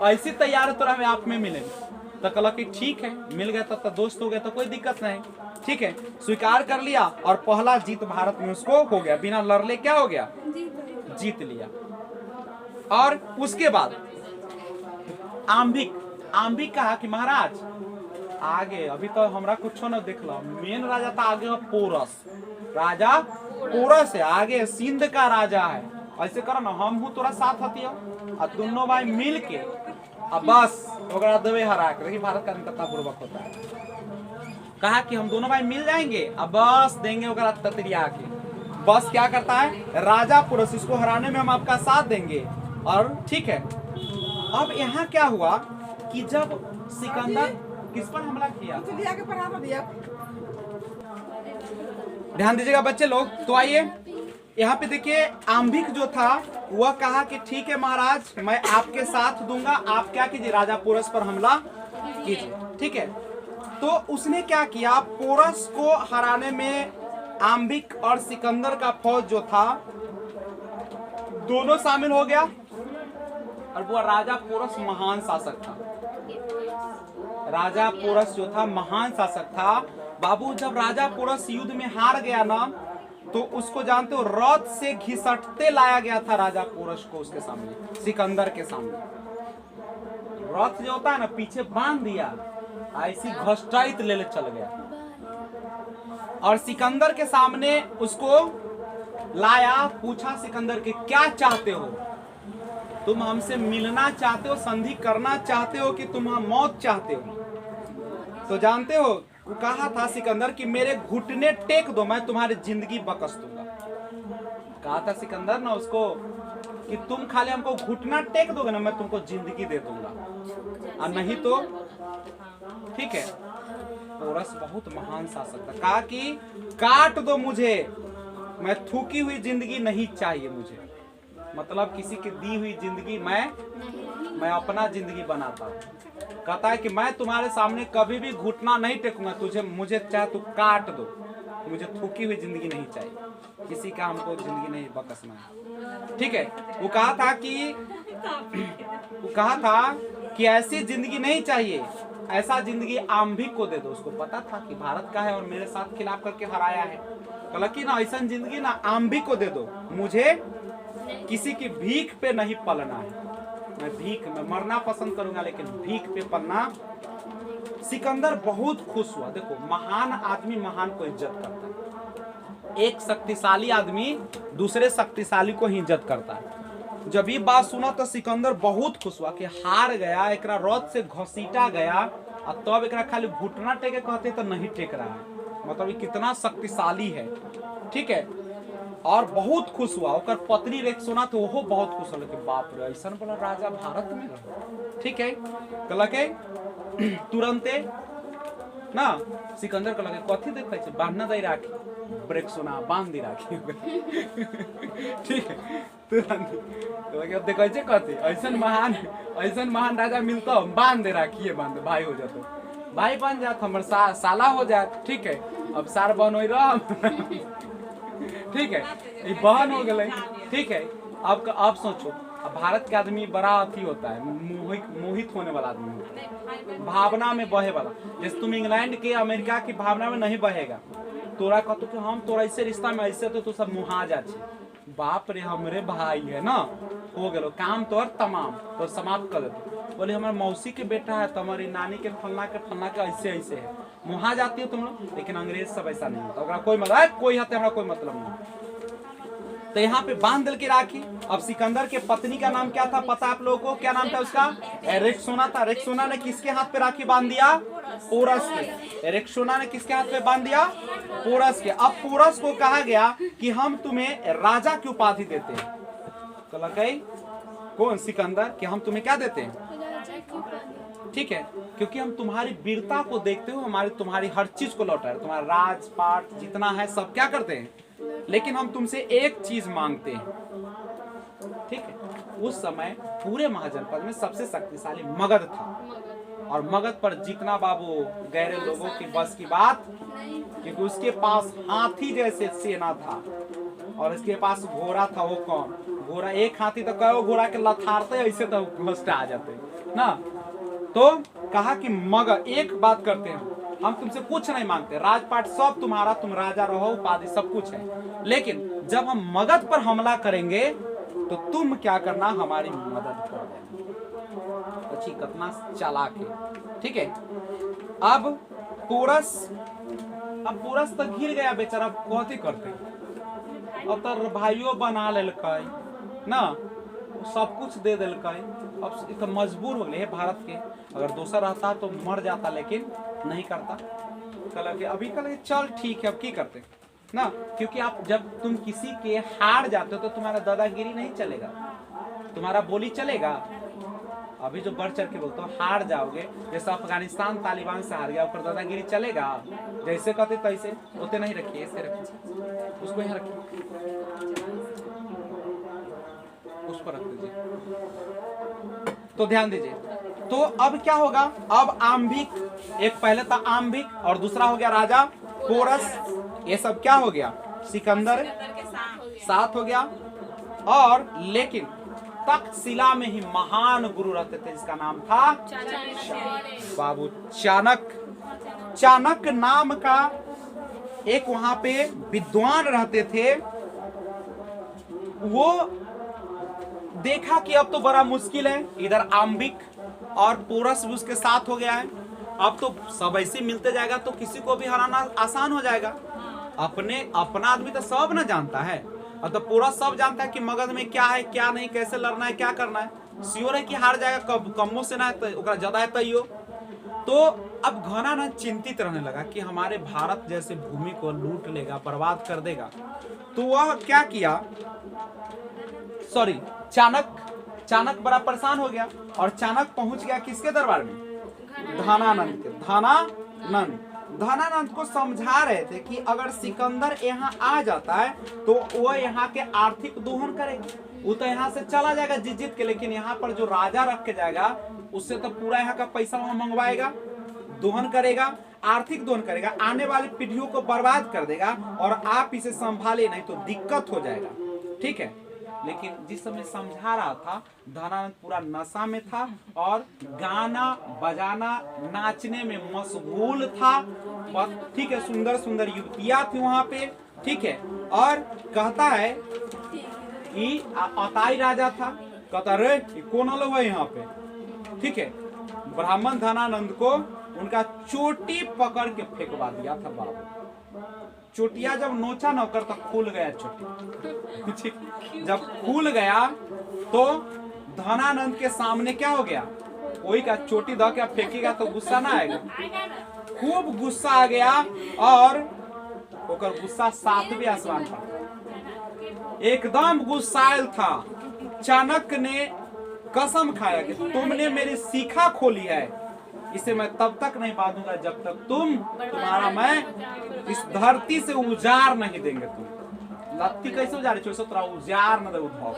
ऐसी तैयार है तोरा में आप में मिले। तो कहा कि ठीक है, मिल गया तब तो दोस्त हो गया, तो कोई दिक्कत नहीं, ठीक है। स्वीकार कर लिया और पहला जीत भारत में उसको हो गया, बिना लड़ले क्या हो गया, जीत लिया। और उसके बाद आम्बिक कहा कि महाराज आगे अभी तो हमरा कुछ न देखला, मेन राजा था आगे पोरस, राजा पोरस है, आगे सिंध का राजा है। ऐसे करो ना, हम हूँ तोरा साथ हतिया, और दोनों भाई मिल के अब बस ओकरा देवे हरा के। भारत का कितना पूर्वक होता है, कहा कि हम दोनों भाई मिल जाएंगे, अब बस देंगे ओकरा ततरिया के। बस क्या करता है राजा पुरुष, इसको हराने में हम आपका साथ देंगे, और ठीक है। अब यहाँ क्या हुआ कि जब सिकंदर किस पर हमला किया, ध्यान दीजिएगा बच्चे लोग। तो आइए यहाँ पे देखिए, आम्बिक जो था वह कहा कि ठीक है महाराज, मैं आपके साथ दूंगा, आप क्या कीजिए, राजा पोरस पर हमला कीजिए, ठीक है। तो उसने क्या किया, पोरस को हराने में आम्बिक और सिकंदर का फौज जो था दोनों शामिल हो गया। और वो राजा पोरस महान शासक था, राजा पोरस जो था महान शासक था। बाबू, जब राजा पोरस युद्ध में हार गया ना, तो उसको जानते हो रथ से घिसटते लाया गया था राजा पोरस को, उसके सामने, सिकंदर के सामने। रथ जो होता है ना, पीछे बांध दिया, ऐसी घसटाइत ले चल गया, और सिकंदर के सामने उसको लाया। पूछा सिकंदर के, क्या चाहते हो, तुम हमसे मिलना चाहते हो, संधि करना चाहते हो, कि तुम मौत चाहते हो? तो जानते हो वो कहा था सिकंदर कि मेरे घुटने टेक दो, मैं तुम्हारी जिंदगी बकस दूंगा। कहा था सिकंदर ना उसको कि तुम खाली हमको घुटना टेक दोगे ना, मैं तुमको जिंदगी दे दूंगा, और नहीं तो ठीक है। पोरस बहुत महान शासक था, कहा कि काट दो मुझे, मैं थूकी हुई जिंदगी नहीं चाहिए मुझे। मतलब किसी की दी हुई जिंदगी मैं अपना जिंदगी बनाता हूँ। कहता है कि मैं तुम्हारे सामने कभी भी घुटना नहीं टेकूंगा, तुझे मुझे चाहे तो काट दो, मुझे थूकी हुई जिंदगी नहीं चाहिए, किसी का हमको जिंदगी नहीं बकसना है। ठीक है, वो कहा था कि ऐसी जिंदगी नहीं चाहिए, ऐसा जिंदगी आम्भिक को दे दो। उसको पता था कि भारत का है और मेरे साथ खिलाफ करके हराया है, बोला कि ना ऐसा जिंदगी ना आम्भिक को दे दो, मुझे किसी की भीख पे नहीं पलना है, मैं मरना पसंद करूंगा लेकिन भीख पे पलना। सिकंदर बहुत खुश हुआ। देखो, महान आदमी महान को इज्जत करता है, एक शक्तिशाली आदमी दूसरे शक्तिशाली को ही इज्जत करता है। जब ये बात सुना तो सिकंदर बहुत खुश हुआ कि हार गया, एकरा रथ से घसीटा गया, और तब एकरा खाली घुटना टेके कहते तो नहीं टेक रहा है, मतलब ये कितना शक्तिशाली है। ठीक है, और बहुत खुश हुआ। और पत्नी रेक्सोना तो वो बहुत खुश हो कि बाप रे ऐसा बोला राजा भारत में रहो। ठीक है, कहला के तुरंते ना सिकंदर कहला के कथी देखे छे, बांधना दई राखी, रेक्सोना बांध दी राखी। ठीक है, तुरंत कहला के अब देखे छे कथी, ऐसा महान राजा मिलता बांध दे राखी, ये बांध भाई हो जातो, भाई बन जात, हमर साला हो जात। ठीक है, अब सार बन हो रहा। ठीक है, ये बहन हो गए। ठीक है, अब सोचो, अब भारत के आदमी बड़ा अथी होता है, मोहित होने वाला आदमी होता है, भावना में बहे वाला। जैसे तुम इंग्लैंड के अमेरिका की भावना में नहीं बहेगा, तोरा कहतो कि हम तोरा ऐसे रिश्ता में ऐसे तो सब मुहा जा, बाप रे हमरे भाई है ना, हो गलो काम तोर तमाम तो समाप्त कर देते। बोले हमारे मौसी के बेटा है, तुम्हारी नानी के फलना के ऐसे ऐसे है, मुहा जाती हो तुम लोग। लेकिन अंग्रेज सब ऐसा नहीं होता, कोई मतलब कोई हते हमारा कोई मतलब नहीं। तो यहाँ पे बांध दिल के राखी। अब सिकंदर के पत्नी का नाम क्या था पता आप लोगों को, क्या नाम था उसका? रेक्सोना था। रेक्सोना ने किसके हाथ पे राखी बांध दिया? पोरस के। रेक्सोना ने किसके हाथ पे बांध दिया? पोरस के। अब पोरस को कहा गया कि हम तुम्हें राजा की उपाधि देते हैं। कौन? सिकंदर, कि हम तुम्हें क्या देते हैं? ठीक है, क्योंकि हम तुम्हारी वीरता को देखते हुए तुम्हारी हर चीज को लौटा रहे, तुम्हारा राजपाट जितना है सब क्या करते हैं, लेकिन हम तुमसे एक चीज मांगते हैं। ठीक है, उस समय पूरे महाजनपद में सबसे शक्तिशाली मगध था, और मगध पर जीतना बाबू गैर लोगों की बस की बात, क्योंकि उसके पास हाथी जैसे सेना था, और इसके पास घोड़ा था। वो कौन? घोड़ा, एक हाथी तो कहो घोड़ा के लथारते ऐसे तो घोस्ट आ जाते ना। तो कहा कि मगध, एक बात करते हैं, हम तुमसे कुछ नहीं मांगते, राजपाट सब तुम्हारा, तुम राजा रहो, उपाधि सब कुछ है, लेकिन जब हम मगध पर हमला करेंगे तो तुम क्या करना, हमारी मदद कर देना। अच्छी कितना चालाक है। ठीक है, अब पोरस तो घिर गया बेचारा, कथी करते, अब तो भाइयों बना लेलकै ना, सब कुछ दे देलकै, अब तो मजबूर हो गए भारत के। अगर दूसरा रहता तो मर जाता, लेकिन नहीं करता। कल अभी चल ठीक है, अब की करते ना, क्योंकि आप जब तुम किसी के हार जाते हो तो तुम्हारा दादागिरी नहीं चलेगा, तुम्हारा बोली चलेगा। अभी जो बढ़ चढ़ के बोलते हो हार जाओगे, जैसे अफगानिस्तान तालिबान से हार गया, ऊपर दादागिरी चलेगा, जैसे कहते तैसे होते नहीं, रखिए ऐसे रखिए, उसको यहाँ रखिए, उस पर रख दीजिए। तो ध्यान दीजिए, तो अब क्या होगा, अब आम्भिक, एक पहले था आम्भिक और दूसरा हो गया राजा पोरस, ये सब क्या हो गया, सिकंदर साथ हो गया। और लेकिन तक्षशिला में ही महान गुरु रहते थे, जिसका नाम था बाबू चाणक्य। चाणक्य नाम का एक वहां पे विद्वान रहते थे। वो देखा कि अब तो बड़ा मुश्किल है, इधर आम्भिक और पोरस भी उसके साथ हो गया है, अब तो सब ऐसे मिलते जाएगा तो किसी को भी हराना आसान हो जाएगा। अपना आदमी तो सब ना जानता है, अब तो पोरस सब जानता है कि मगध में क्या है क्या नहीं, कैसे लड़ना है क्या करना है, श्योर है कि हार जाएगा, कब कमो से ना है तो ज्यादा है तैयो। तो अब घनानंद चिंतित रहने लगा कि हमारे भारत जैसे भूमि को लूट लेगा, बर्बाद कर देगा। तो वह क्या किया, चाणक्य बड़ा परेशान हो गया और चाणक्य पहुंच गया किसके दरबार में, धनानंद के। धनानंद को समझा रहे थे कि अगर सिकंदर यहाँ आ जाता है तो वह यहाँ के आर्थिक दोहन करेगा, वो तो यहाँ से चला जाएगा जीत के, लेकिन यहाँ पर जो राजा रख के जाएगा उससे तो पूरा यहाँ का पैसा वहां मंगवाएगा, दोहन करेगा, आर्थिक दोहन करेगा, आने वाली पीढ़ियों को बर्बाद कर देगा और आप इसे संभाले नहीं तो दिक्कत हो जाएगा। ठीक है, लेकिन जिस समय समझा रहा था धनानंद पूरा नशा में था और गाना बजाना नाचने में मशगूल था। ठीक है, सुंदर सुंदर युवतियां थी वहां पे। ठीक है, और कहता है कि अताई राजा था, कहता रे कौन लोग है यहाँ पे। ठीक है, ब्राह्मण धनानंद को उनका चोटी पकड़ के फेंकवा दिया था बाबू। चोटिया जब नोचा न कर तो खुल गया चोटी। जब खुल गया तो धनानंद के सामने क्या हो गया, कोई का चोटी द के फेंकेगा तो गुस्सा ना आएगा, खूब गुस्सा आ गया और ओकर गुस्सा 7वें आसमान पर एकदम गुस्सायल था। चाणक्य ने कसम खाया कि तुमने मेरी शिखा खोली है, इसे मैं तब तक नहीं बांधूंगा जब तक तुम्हारा मैं इस धरती से उजार नहीं देंगे। तुम लत्ती कैसे उजारे, उजार न दे उठाओ।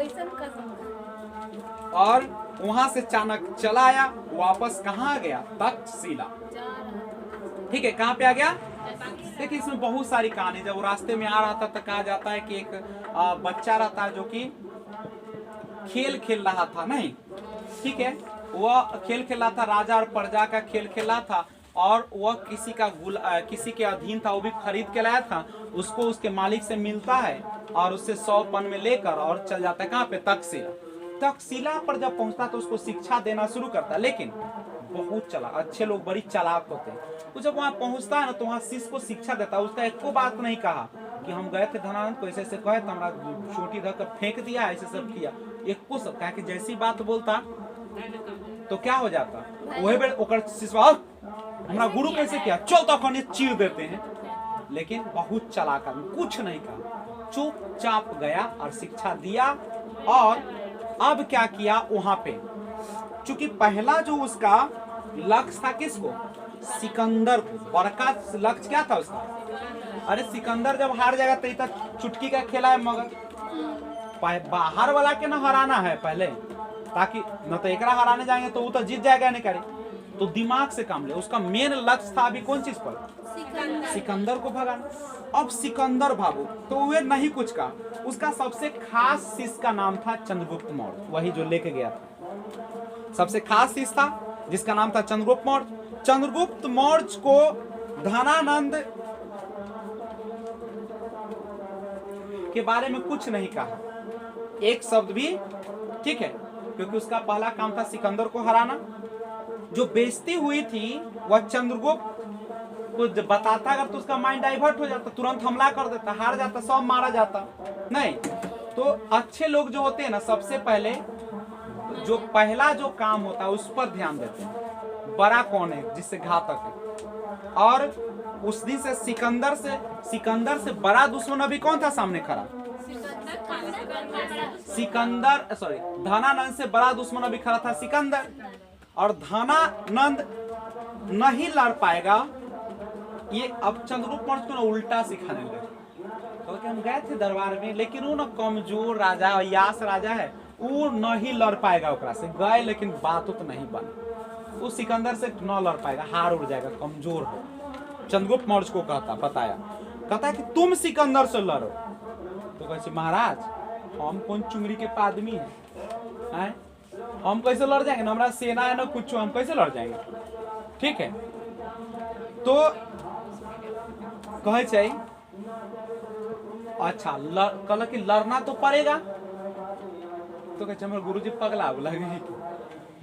और वहां से चाणक्य चला आया, वापस कहाँ गया, तक्षशिला। ठीक है, कहाँ पे आ गया, देखिए इसमें बहुत सारी कहानी। जब वो रास्ते में आ रहा था तो कहा जाता है कि एक बच्चा रहता है जो कि खेल रहा था, नहीं ठीक है, वह खेल रहा था, राजा और प्रजा का खेल रहा था और वह किसी के अधीन था, वो भी खरीद के लाया था। उसको उसके मालिक से मिलता है और उससे 100 पन में लेकर और चल जाता है कहाँ पे, तक्षशिला पर जब पहुंचता तो उसको शिक्षा देना शुरू करता है। लेकिन बहुत चालाक, अच्छे लोग बड़ी चालाक होते हैं। तो जब वहाँ पहुंचता है ना तो वहाँ शिष्य को शिक्षा देता है। उसका एको बात नहीं कहा कि हम गए थे धनानंद को ऐसे कहे तो हमारा चोटी धक्कर फेंक दिया, ऐसे सब किया, एको सब कहा कि जैसी बात बोलता तो क्या हो जाता, वही बेर ओकर शिष्य हमारा गुरु कैसे किया, चल तो कौन चीर देते हैं। लेकिन बहुत चालाक आदमी, कुछ नहीं कहा, चुपचाप गया और शिक्षा दिया। और अब क्या किया वहां पे, चूंकि पहला जो उसका लक्ष्य था किसको, सिकंदर को, बड़का लक्ष्य क्या था उसका, अरे सिकंदर जब हार जाएगा तो इतना चुटकी का खेला है, मगर बाहर वाला के ना हराना है पहले, ताकि न तो एकरा हराने जाएंगे तो वो तो जीत जाएगा नहीं करे, तो दिमाग से काम ले। उसका मेन लक्ष्य था अभी कौन चीज पर, सिकंदर को भगाना। अब सिकंदर भागो तो वे नहीं कुछ का, उसका सबसे खास शिष्य का नाम था चंद्रगुप्त मौर्य, वही जो लेके गया था। सबसे खास शिष्य था जिसका नाम था चंद्रगुप्त मौर्य। चंद्रगुप्त मौर्य को धनानंद के बारे में कुछ नहीं कहा, एक शब्द भी, ठीक है, क्योंकि उसका पहला काम था सिकंदर को हराना। जो बेइज्जती हुई थी वह चंद्रगुप्त को बताता अगर तो उसका माइंड डाइवर्ट हो जाता, तुरंत हमला कर देता, हार जाता, सब मारा जाता। नहीं, तो अच्छे लोग जो होते हैं ना, सबसे पहले जो पहला जो काम होता है उस पर ध्यान देते हैं, बड़ा कौन है जिससे घातक है। और उस दिन से सिकंदर से बड़ा दुश्मन अभी कौन था सामने खड़ा, धनानंद से बड़ा दुश्मन अभी खड़ा था सिकंदर। और धनानंद नहीं लड़ पाएगा, ये अब चंद्रगुप्त मौर्य को ना उल्टा सिखाने लगे। तो हम गए थे दरबार में, लेकिन वो ना कमजोर राजा, यास राजा है, वो नहीं लड़ पाएगा ओकरा से, गए लेकिन बात तो नहीं बनी, वो सिकंदर से न लड़ पाएगा, हार उड़ जाएगा, कमजोर हो। चंद्रगुप्त मौर्य को कहता है कि तुम सिकंदर से लड़ो। तो कहते महाराज हम कौन चुंगरी के आदमी हैं, हम कैसे लड़ जाएंगे, हमारा सेना है ना कुछ, हम कैसे लड़ जाएंगे। ठीक है, तो कहे चाहिए अच्छा कल कि लड़ना तो पड़ेगा। तो कहे हमारे गुरुजी पगला लगे,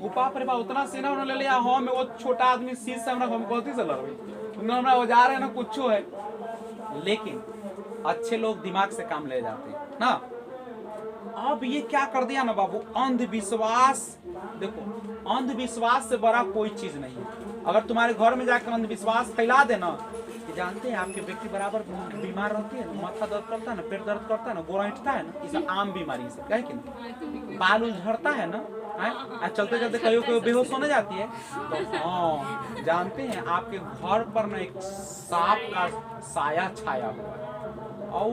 वो बाप रे बाप उतना सेना उन्होंने ले लिया, हम वो छोटा आदमी शीश से हम गलती से लड़ रहे, औजार है ना कुछ है। लेकिन अच्छे लोग दिमाग से काम ले जाते हैं ना। अब ये क्या कर दिया ना बाबू, अंधविश्वास। देखो अंधविश्वास से बड़ा कोई चीज नहीं है। अगर तुम्हारे घर में जाकर अंधविश्वास फैला देना कि जानते हैं आपके बेटी बराबर बीमार रहती है, माथा दर्द करता है ना, पेट दर्द करता है ना, गोरा उठता है ना, ये सब आम बीमारी से कहे कि नहीं, बाल उल झड़ता है ना, चलते चलते कहीं बेहोश होने जाती है, तो हाँ जानते हैं आपके घर पर ना एक सांप का साया छाया हुआ है और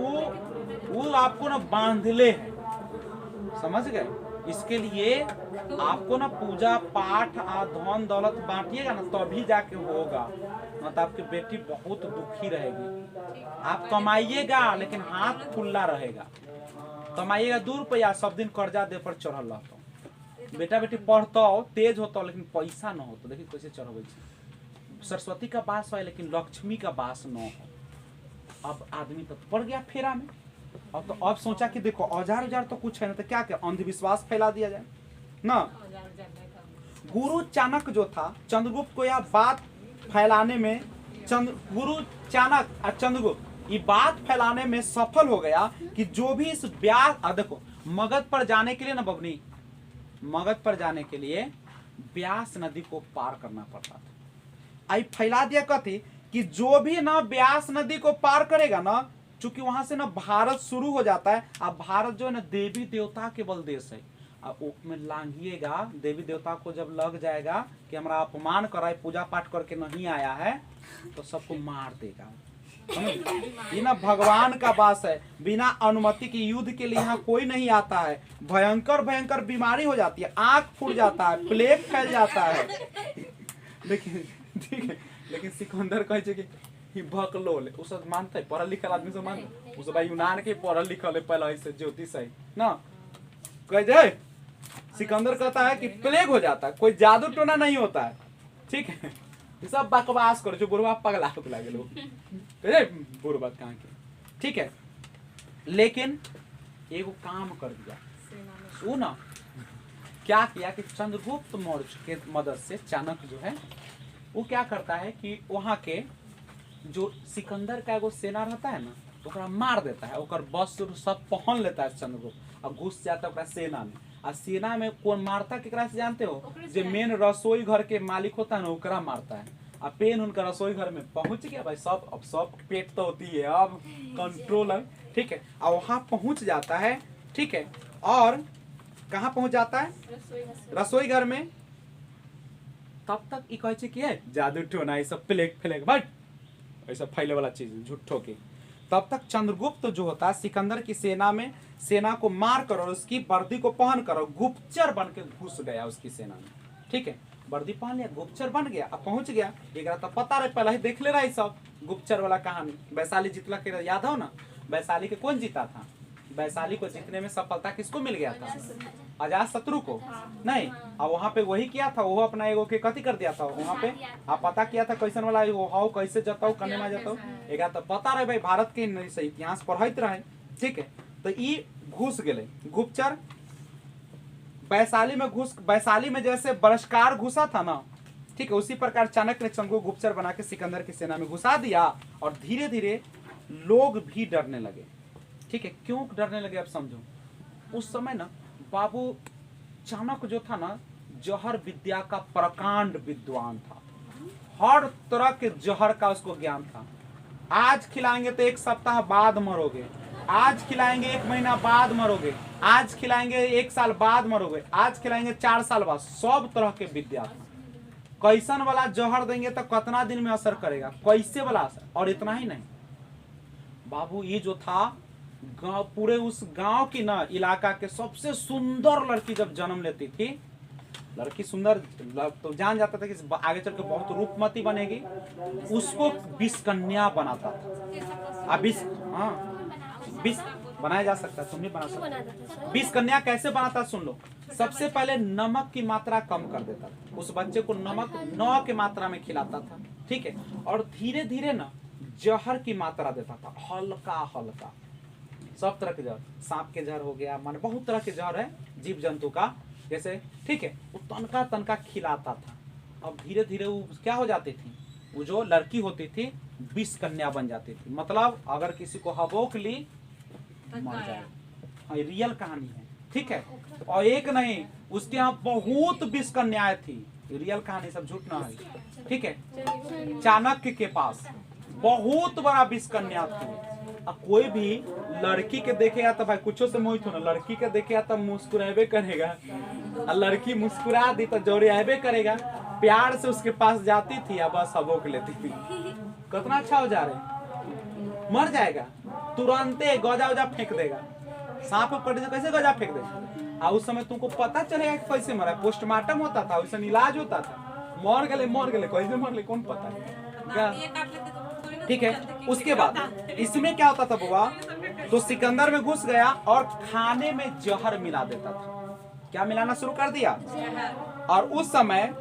वो आपको ना बांधले है, समझ गए। इसके लिए आपको ना पूजा पाठ धन दौलत बांटिएगा ना तभी जाके होगा, मतलब आपकी बेटी बहुत दुखी रहेगी। आप कमाइएगा लेकिन हाथ खुला रहेगा, कमाइएगा 2 रुपया, सब दिन कर्जा दे पर चढ़ल रहता। बेटा बेटी पढ़ता हो तेज होता लेकिन पैसा न हो तो देखिए कैसे चढ़े। सरस्वती का वास है लेकिन लक्ष्मी का वास न हो। अब आदमी तो पड़ गया फेरा में। अब सोचा कि देखो औजार तो कुछ है ना, तो क्या क्या अंधविश्वास फैला दिया जाए ना। गुरु चाणक्य जो था चंद्रगुप्त को यह बात फैलाने में, गुरु चाणक्य और चंद्रगुप्त ये बात फैलाने में सफल हो गया कि जो भी इस ब्यास, देखो मगध पर जाने के लिए ना बबनी, मगध पर जाने के लिए ब्यास नदी को पार करना पड़ता था। आई फैला दिया कथी कि जो भी ना ब्यास नदी को पार करेगा ना, चूंकि वहां से ना भारत शुरू हो जाता है। अब भारत जो है ना देवी देवता के बल देश है, अब में लांघिएगा देवी देवता को जब लग जाएगा कि हमारा अपमान करा है, पूजा पाठ करके नहीं आया है, तो सबको मार देगा। ये ना भगवान का वास है, बिना अनुमति के युद्ध के लिए यहाँ कोई नहीं आता है। भयंकर भयंकर बीमारी हो जाती है, आंख फूट जाता है, प्लेग फैल जाता है। लेकिन ठीक है, लेकिन सिकंदर कहे कि भकलोल उस मानते है, पढ़ल लिखल आदमी से मानते उस भाई यूनान के पढ़ल लिखल है, पहले से ज्योतिष है ना, कह जाए सिकंदर कहता है कि प्लेग हो जाता है, कोई जादू टोना नहीं होता है। ठीक है, ये सब बकवास करो, जो बुढ़वा पगला लगे लोग बुढ़वा कहाँ के। ठीक है, लेकिन एगो काम कर दिया, सुना क्या किया कि चंद्रगुप्त मौर्य के मदद से चाणक्य जो है वो क्या करता है कि वहां के जो सिकंदर का एगो सेना रहता है ना, तो मार देता है, वस्त्र सब पहन लेता है चंद्रगुप्त और घुस जाता है सेना में। और सेना में कौन मारता केकरा से जानते हो? जो मेन रसोई घर के मालिक होता है ना, ओकरा मारता है। अब पेन उनका रसोई घर में पहुंच गया भाई, सब अब सब पेट तो होती है, अब कंट्रोल है। ठीक है, और वहां पहुंच जाता है। ठीक है, और कहाँ पहुंच जाता है? रसोई घर में। तब तक ये कहे कि जादू टोना ये सब प्लेग फ्लेग बट ऐसा फैले वाला चीज झूठो की। तब तक चंद्रगुप्त जो होता है सिकंदर की सेना में, सेना को मार कर और उसकी वर्दी को पहन कर गुप्तचर बन के घुस गया उसकी सेना में। ठीक है, वर्दी पहन लिया, गुप्तचर बन गया, अब पहुंच गया। एक तो पता रहे, पहले ही देख ले रहा है सब गुप्तचर वाला कहानी। वैशाली जीतला के याद हो ना, वैशाली के कौन जीता था? वैशाली को जीतने में सफलता किसको मिल गया था? अजात शत्रु को नहीं। अब वहाँ पे वही किया था, वो अपना एगो के कथी कर दिया था वहाँ पे, आप पता किया था कैसन वाला हाउ कैसे जताओ करने में जताओ। एक तो पता रहे भाई, भारत के इतिहास पढ़ते रहे। ठीक है, तो ये घुस गए गुप्तचर वैशाली में। वैशाली में जैसे बहिष्कार घुसा था ना, ठीक है, उसी प्रकार चाणक्य ने चंद्रगुप्त गुप्तचर बना के सिकंदर की सेना में घुसा दिया और धीरे धीरे लोग भी डरने लगे। ठीक है, क्यों डरने लगे अब समझो। उस समय ना बाबू चाणक्य जो था ना, जहर विद्या का प्रकांड विद्वान था, हर तरह के जहर का उसको ज्ञान था। आज खिलाएंगे तो 1 सप्ताह बाद मरोगे, आज खिलाएंगे 1 महीना बाद मरोगे, आज खिलाएंगे 1 साल बाद मरोगे, आज खिलाएंगे 4 साल बाद। सब तरह के विद्या था। कैसन वाला जहर देंगे तो कितना दिन में असर करेगा, कैसे वाला असर। और इतना ही नहीं बाबू, ये जो था गांव, पूरे उस गांव की ना इलाका के सबसे सुंदर लड़की जब जन्म लेती थी, लड़की सुंदर तो जान जाता था कि आगे चल के बहुत रूपमती बनेगी, उसको 20 कन्या बनाता था। अब 20 बनाया जा सकता है, तुम नहीं बना सकते। 20 कन्या कैसे बनाता सुन लो। सबसे पहले नमक की मात्रा कम कर देता था, उस बच्चे को नमक 9 की मात्रा में खिलाता था। ठीक है, और धीरे धीरे ना जहर की मात्रा देता था, हल्का हल्का, सब तरह के जहर, सांप के जहर हो गया, माने बहुत तरह के जहर है जीव जंतु का जैसे। ठीक है, वो तनका तनका खिलाता था। अब धीरे धीरे वो क्या हो जाती थी, वो जो लड़की होती थी 20 कन्या बन जाती थी। मतलब अगर किसी को हबोक ली मर जाए। रियल कहानी है, ठीक है, और एक नहीं, उसके यहाँ बहुत विष कन्याएं थी, रियल कहानी सब झूठ ना है, ठीक है। चाणक्य के पास बहुत बड़ा विष कन्या थी। अब कोई भी लड़की के देखेगा तो भाई कुछो से मोहित हो ना, लड़की के देखेगा तो मुस्कुराबे करेगा, और लड़की मुस्कुरा दी तो जोड़ियाबे करेगा। प्यार से उसके पास जाती थी या बस हबोक लेती थी। कितना अच्छा हो जा रहे, मर जाएगा तुरंते, गजा उजा फेंक देगा, सांप कटे से कैसे गजा फेंक देगा। और उस समय तुमको पता चलेगा कि कैसे मरा, पोस्टमार्टम होता था, वैसा इलाज होता था, मर गए कैसे मर गए कौन पता है, ठीक है। उसके बाद इसमें क्या होता था बुआ, तो सिकंदर में घुस गया और खाने में जहर मिला देता था। क्या मिलाना शुरू कर दिया, और उस समय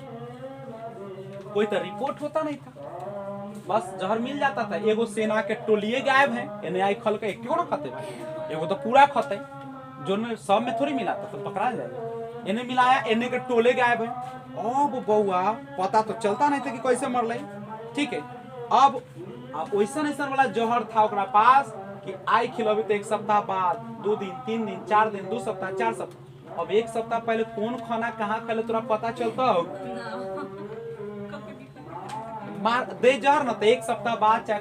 कोई तो रिपोर्ट होता नहीं था, बस जहर मिल जाता था। एगो सेना के टोलिए गायब है, एने आई खल के क्यों ना खाते भाई, एगो तो पूरा खाते, जो सब में थोड़ी मिला तो पकड़ा जाएगा। इन्हें मिलाया, इन्हें के टोले गायब है। अब बउआ पता तो चलता नहीं था कि कैसे मर ले, ठीक है। अब वैसा वाला जहर था ओकरा पास कि आई खिलबी तो एक सप्ताह बाद, 2 दिन 3 दिन 4 दिन, 2 सप्ताह 4 सप्ताह। अब एक सप्ताह पहले कौन खाना कहाँ खेले तोरा पता चलता हो, मार दे जहर न, तो एक सप्ताह बाद चाहे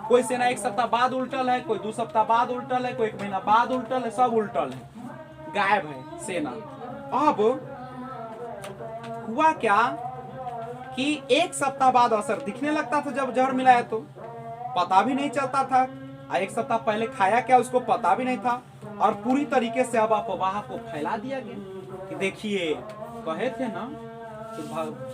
कोई सेना एक सप्ताह बाद उल्टल है, कोई 2 सप्ताह बाद उल्टल है, कोई 1 महीना बाद उल्टल है, सब उल्टल है, गायब है सेना। अब हुआ क्या कि एक सप्ताह बाद असर दिखने लगता था, जब जहर मिलाया तो पता भी नहीं चलता था, एक सप्ताह पहले खाया क्या उसको पता भी नहीं था, और पूरी तरीके से अब अफवाह को फैला दिया गया कि देखिए कहे थे ना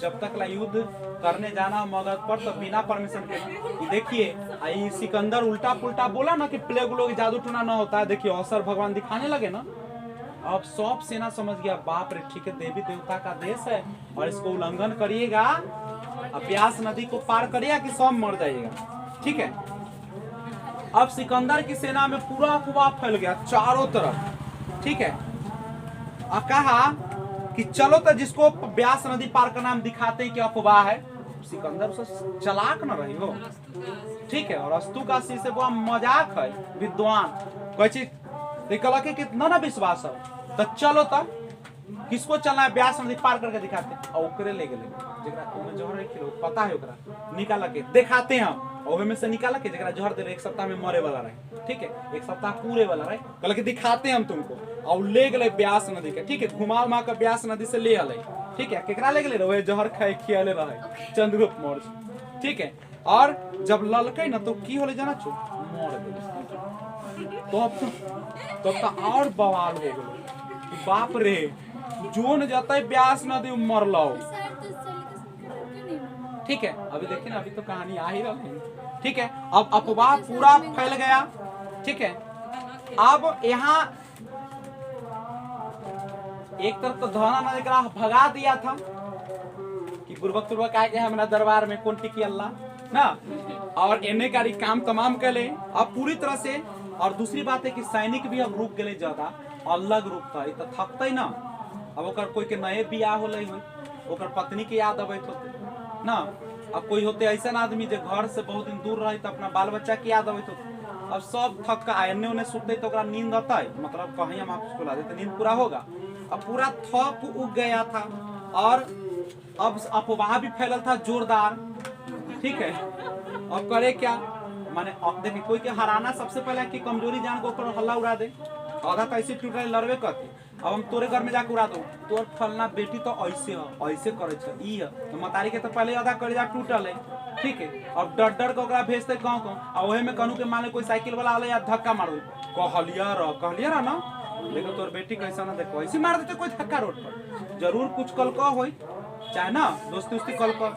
जब तक ला युद्ध करने जाना मगध पर तो बिना परमिशन के, देखिए सिकंदर उल्टा पुल्टा बोला ना कि प्लेग लोग जादू टूना ना होता है, देखिए असर भगवान दिखाने लगे ना। अब सब सेना समझ गया बाप रे ठीक है, देवी देवता का देश है और इसको उल्लंघन करिएगा, ब्यास नदी को पार करिएगा कि सब मर जाइएगा, ठीक है। अब सिकंदर की सेना में पूरा अफवाह फैल गया चारों तरफ, ठीक है। अब कहा कि चलो तो जिसको ब्यास नदी पार का नाम दिखाते हैं कि अफवाह है, सिकंदर से चलाक न रही हो, ठीक है। और अस्तु का सी से वो मजाक है, विद्वान कोई चीज के कितना ना विश्वास है, तो चलो तो किसको चलना है, ब्यास नदी पार करके दिखाते हैं। और ओकरे ले गए जेकरा जहर रखिलो पता है, ओकरा निकाल के दिखाते हैं, और में से निकाल के जेकरा जहर दे 1 सप्ताह में मरे वाला रहे, ठीक है, 1 सप्ताह पूरे वाला रहे, कहल के दिखाते हैं हम तुमको, और ले गए ब्यास नदी के, ठीक है। घुमा उमा के ब्यास नदी से ले आले, ठीक है। केकरा ले गए रहे, जहर खाए खियाले रहे चंद्रगुप्त मौर्य, ठीक है। और जब ललके ना तो की होले जाना छो मर गए, तो और बवाल हो गए, बाप रे जोन जाता है ब्यास नदी मरलो, ठीक है। अभी देखिए ना, अभी तो कहानी आ ही रही है, ठीक है। अब अफवाह पूरा फैल गया, ठीक है। अब यहाँ एक तरफ तो धना नदी का भगा दिया था कि पूर्वक आ गया हमारा दरबार में कौन टिकी अल्लाह ना, और एने का काम तमाम कर ले अब पूरी तरह से। और दूसरी बात है कि सैनिक भी अब रुक गए, ज्यादा अलग रुक था, तो थकते ना। अब ओकर कोई के नए बियाह होले हुई, ओकर पत्नी के याद अबैत होते ना, अब कोई होते ऐसा आदमी जो घर से बहुत दिन दूर रहे तो अपना बाल बच्चा के याद अबैत होते। अब सब थक का एने ओने सुते तो ओकरा नींद आता है, मतलब कहीं हम आपको सुला दे तो नींद पूरा होगा। अब पूरा थक उग गया था, और अब अफवाह भी फैलल था जोरदार, ठीक है। अब करे क्या, माने अब देखिए कोई के हराना सबसे पहले की कमजोरी जान को हल्ला उड़ा दे, आधा तो ऐसे टूट रहे लड़वे करते। अब हम तोरे घर में जाके उड़ा दो, तोर फलना बेटी तो ऐसे करे छ, ई है तो मतारी के तो पहले आधा कर जा टूटल है, ठीक है। अब डर डर के ओकरा भेजते गाँव और वही में कहूँ के माने कोई साइकिल वाला आले या धक्का मारो, कहलिया रह ना, लेकिन तोर बेटी कैसा ना देखो ऐसे मार देते कोई धक्का रोड पर, जरूर कुछ कल का हो चाहे ना दोस्ती उस्ती कल का,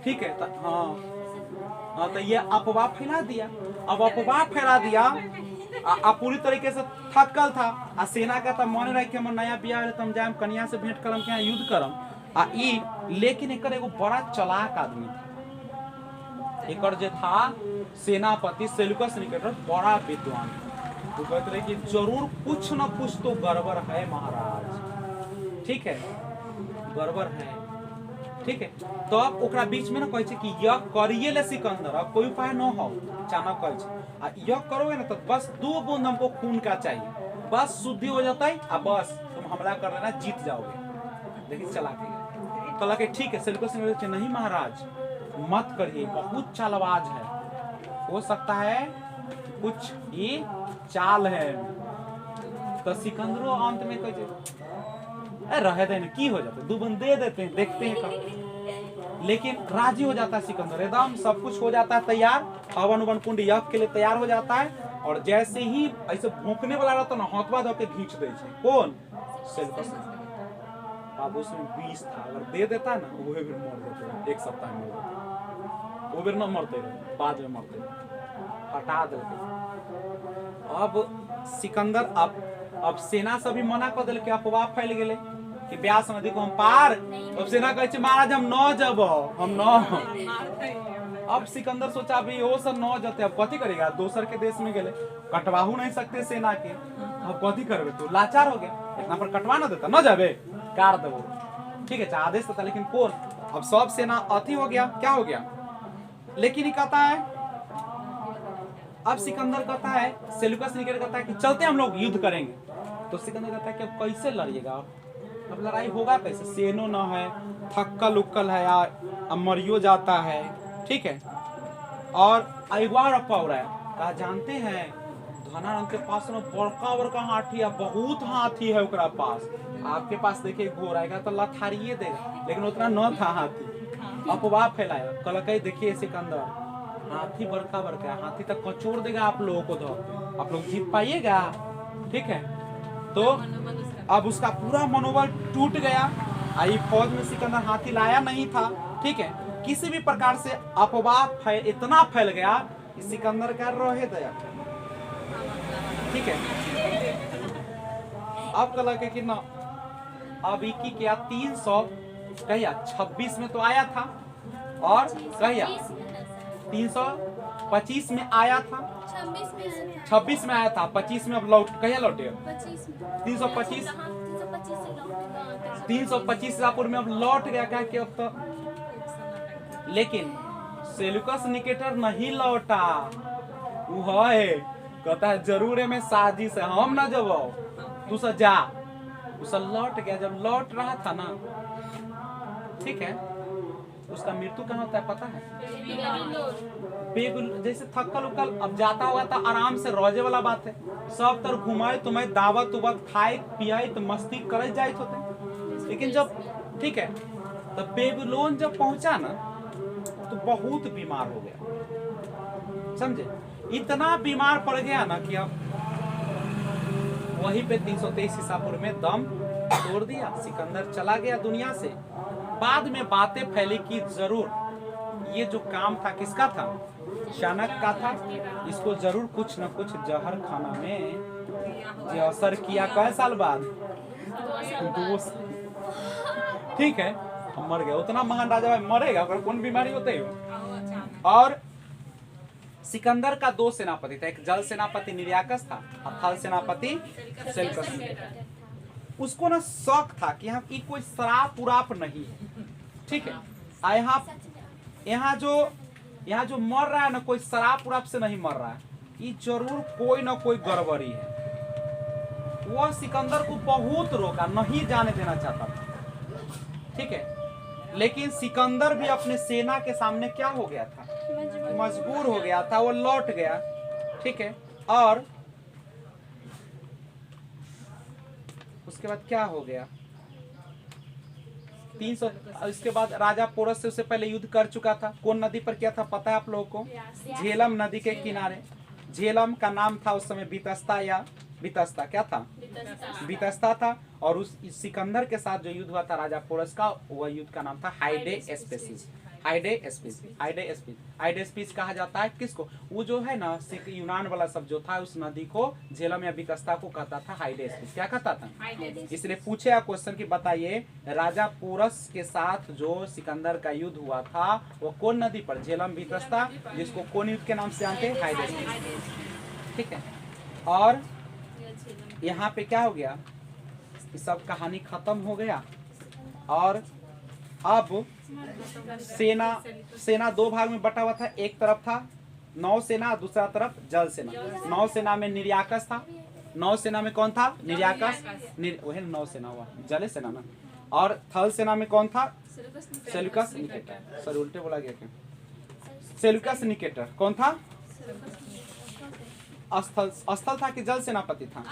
ठीक है। हाँ तो ये अफवाह फैला दिया। अब अफवाह फैला दिया, आप पूरी तरीके से थकल था, आ सेना का तो मन रहे कि हम नया बियाह तुम जाए कन्या से भेंट करम के युद्ध करम, लेकिन एक एगो बड़ा चलाक आदमी था, एक जे था सेनापति सेल्यूकस निकेटर, बड़ा विद्वान, वो कहते रहे कि जरूर कुछ न कुछ तो गड़बड़ है महाराज, ठीक है, गड़बड़ है, ठीक है। तो अब ओकरा बीच में ना कहे कि यह करिए ले सिकंदर, अब कोई उपाय न हो, अचानक कहे यह करोगे ना तो बस 2 बूंद हमको खून का चाहिए, बस शुद्धि हो जाता है, अब बस तुम हमला कर लेना, जीत जाओगे। लेकिन चला के तो लगे ठीक है। सेल्यूकस ने कहा नहीं महाराज मत करिए, बहुत चालबाज है, हो सकता है कुछ ये चाल है। तो सिकंदरो अंत में कहे रहे देने की हो जाता है, 2 बंद दे देते हैं, देखते हैं कब। लेकिन राजी हो जाता है सिकंदर, एकदम सब कुछ हो जाता है तैयार, हवन उवन कुंड यज्ञ के लिए तैयार हो जाता है। और जैसे ही ऐसे भूखने वाला रहता ना, हाथवा धो के खींच दे कौन सेल्यूकस। अब उसमें 20 था, अगर दे देता ना वो भी मर जाते, 1 सप्ताह में मर जाते, वो भी न मरते, बाद में मरते, हटा देते। अब सिकंदर अब सेना से भी मना कर दिल, अफवाह फैल गए कि ब्यास नदी को हम पार। अब सेना कहे महाराज हम न जब, हम न। अब सिकंदर सोचा अभी वो सब न जाते, अब कथी करेगा, दोसर के देश में गए, कटवाहू नहीं सकते सेना के, अब कथी करबे, तो लाचार हो गया, इतना पर कटवा ना देता, न जाबे कार देवो, ठीक है आदेश था, लेकिन कौन, अब सब सेना अति हो गया, क्या हो गया। लेकिन कहता है, अब सिकंदर कहता है, सेल्यूकस निकल कहता है कि चलते हम लोग युद्ध करेंगे। तो सिकंदर कहता है कि अब कैसे लड़िएगा, अब लड़ाई होगा कैसे, सेनो न है, थक्कल उक्कल है, अब मरियो जाता है, ठीक है। और अगवा रखा हो रहा है, कहा जानते हैं धनानंद के पास ना बड़का बड़का हाथी है, बहुत हाथी है उकरा पास, आपके पास देखिए घोड़ा आएगा तो लथारिये देगा, लेकिन उतना न था हाथी। अफवाह फैलाया, कल कहीं देखिए सिकंदर हाथी बड़का बड़का है, हाथी तक कचोड़ देगा आप लोगों को, तो आप लोग जीत पाइएगा, ठीक है। तो अब उसका पूरा मनोबल टूट गया, आई फौज में सिकंदर हाथी लाया नहीं था, ठीक है। किसी भी प्रकार से अफवाह इतना फैल गया कि सिकंदर का रहे दया, ठीक है। अब कल के कि ना, अब इक्की क्या 326 में तो आया था, और कहिया 325 में आया था, 26 में आया था, 25 में अब लौट कहिया लौटे, 325 रापुर में अब लौट गया, क्या कि अब तो। लेकिन सेल्यूकस निकेटर नहीं लौटा, वो है कहता है जरूर है, मैं साजिश है, हम ना जब तू सा जा, उसे लौट गया। जब लौट रहा था ना, ठीक है, उसका मृत्यु कहाँ होता है पता है, जैसे थक्कल उक्कल अब जाता हुआ था, आराम से रोजे वाला बात है, सब तरफ घुमाए तुम्हें, दावत उवत खाए पियाए तो मस्ती करे जाए होते। लेकिन जब ठीक है, तो बेबीलोन जब पहुंचा ना, तो बहुत बीमार हो गया, समझे, इतना बीमार पड़ गया ना कि अब वहीं पे 323 ईसापुर में दम तोड़ दिया, सिकंदर चला गया दुनिया से। बाद में बातें फैली कि जरूर ये जो काम था किसका था, शानक का था, इसको जरूर कुछ न कुछ जहर खाना में जो असर किया। कई साल बाद 2 साल, ठीक है, मर गया। उतना महान राजा मरेगा, कौन बीमारी होते है। और सिकंदर का 2 सेनापति था, एक जल सेनापति निर्याकस था और थल सेनापति सेल्यूकस। उसको ना शौक था कि हम कोई शराब उराप नहीं है, ठीक है। यहाँ जो मर रहा है ना, कोई शराब उराप से नहीं मर रहा है, ये जरूर कोई ना कोई गड़बड़ी है। वो सिकंदर को बहुत रोका, नहीं जाने देना चाहता था, ठीक है। लेकिन सिकंदर भी अपने सेना के सामने क्या हो गया था, मजबूर हो गया था, वो लौट गया, ठीक है। और उसके बाद क्या हो गया, 300, इसके बाद राजा पोरस से उससे पहले युद्ध कर चुका था। कौन नदी पर किया था पता है आप लोगों को, झेलम नदी के किनारे। झेलम का नाम था उस समय बितस्ता, या बितस्ता क्या था, बितस्ता था। और उस सिकंदर के साथ जो युद्ध हुआ था राजा पोरस का, वह युद्ध का नाम था हाइडेस्पेसिस। हाइडेस्पेसिस कहा जाता है किसको, वो जो है ना यूनान वाला सब जो था, उस नदी को झेलम या बितस्ता को कहता था हाइडेस्पेसिस। क्या कहता था, इसलिए पूछे क्वेश्चन की बताइए, राजा पोरस के साथ जो सिकंदर का युद्ध हुआ था वो कौन नदी पर, झेलम बितस्ता, जिसको कौन युद्ध के नाम से जानते हैं, हाइडेस्पेसिस, ठीक है। और यहाँ पे क्या हो गया, सब कहानी खत्म हो गया। और अब सेना 2 भाग में बटा हुआ था, एक तरफ था नौसेना, दूसरा तरफ जल सेना। नौसेना में निर्याकस था, नौसेना में कौन था? निर्याकस। वही नौसेना हुआ, जल सेना ना। और थल सेना में कौन था? Seleucus Nicator. सर उल्टे बोला गया क्या? सेल्यूकस निकेटर कौन था? स्थल था कि जल सेनापति था?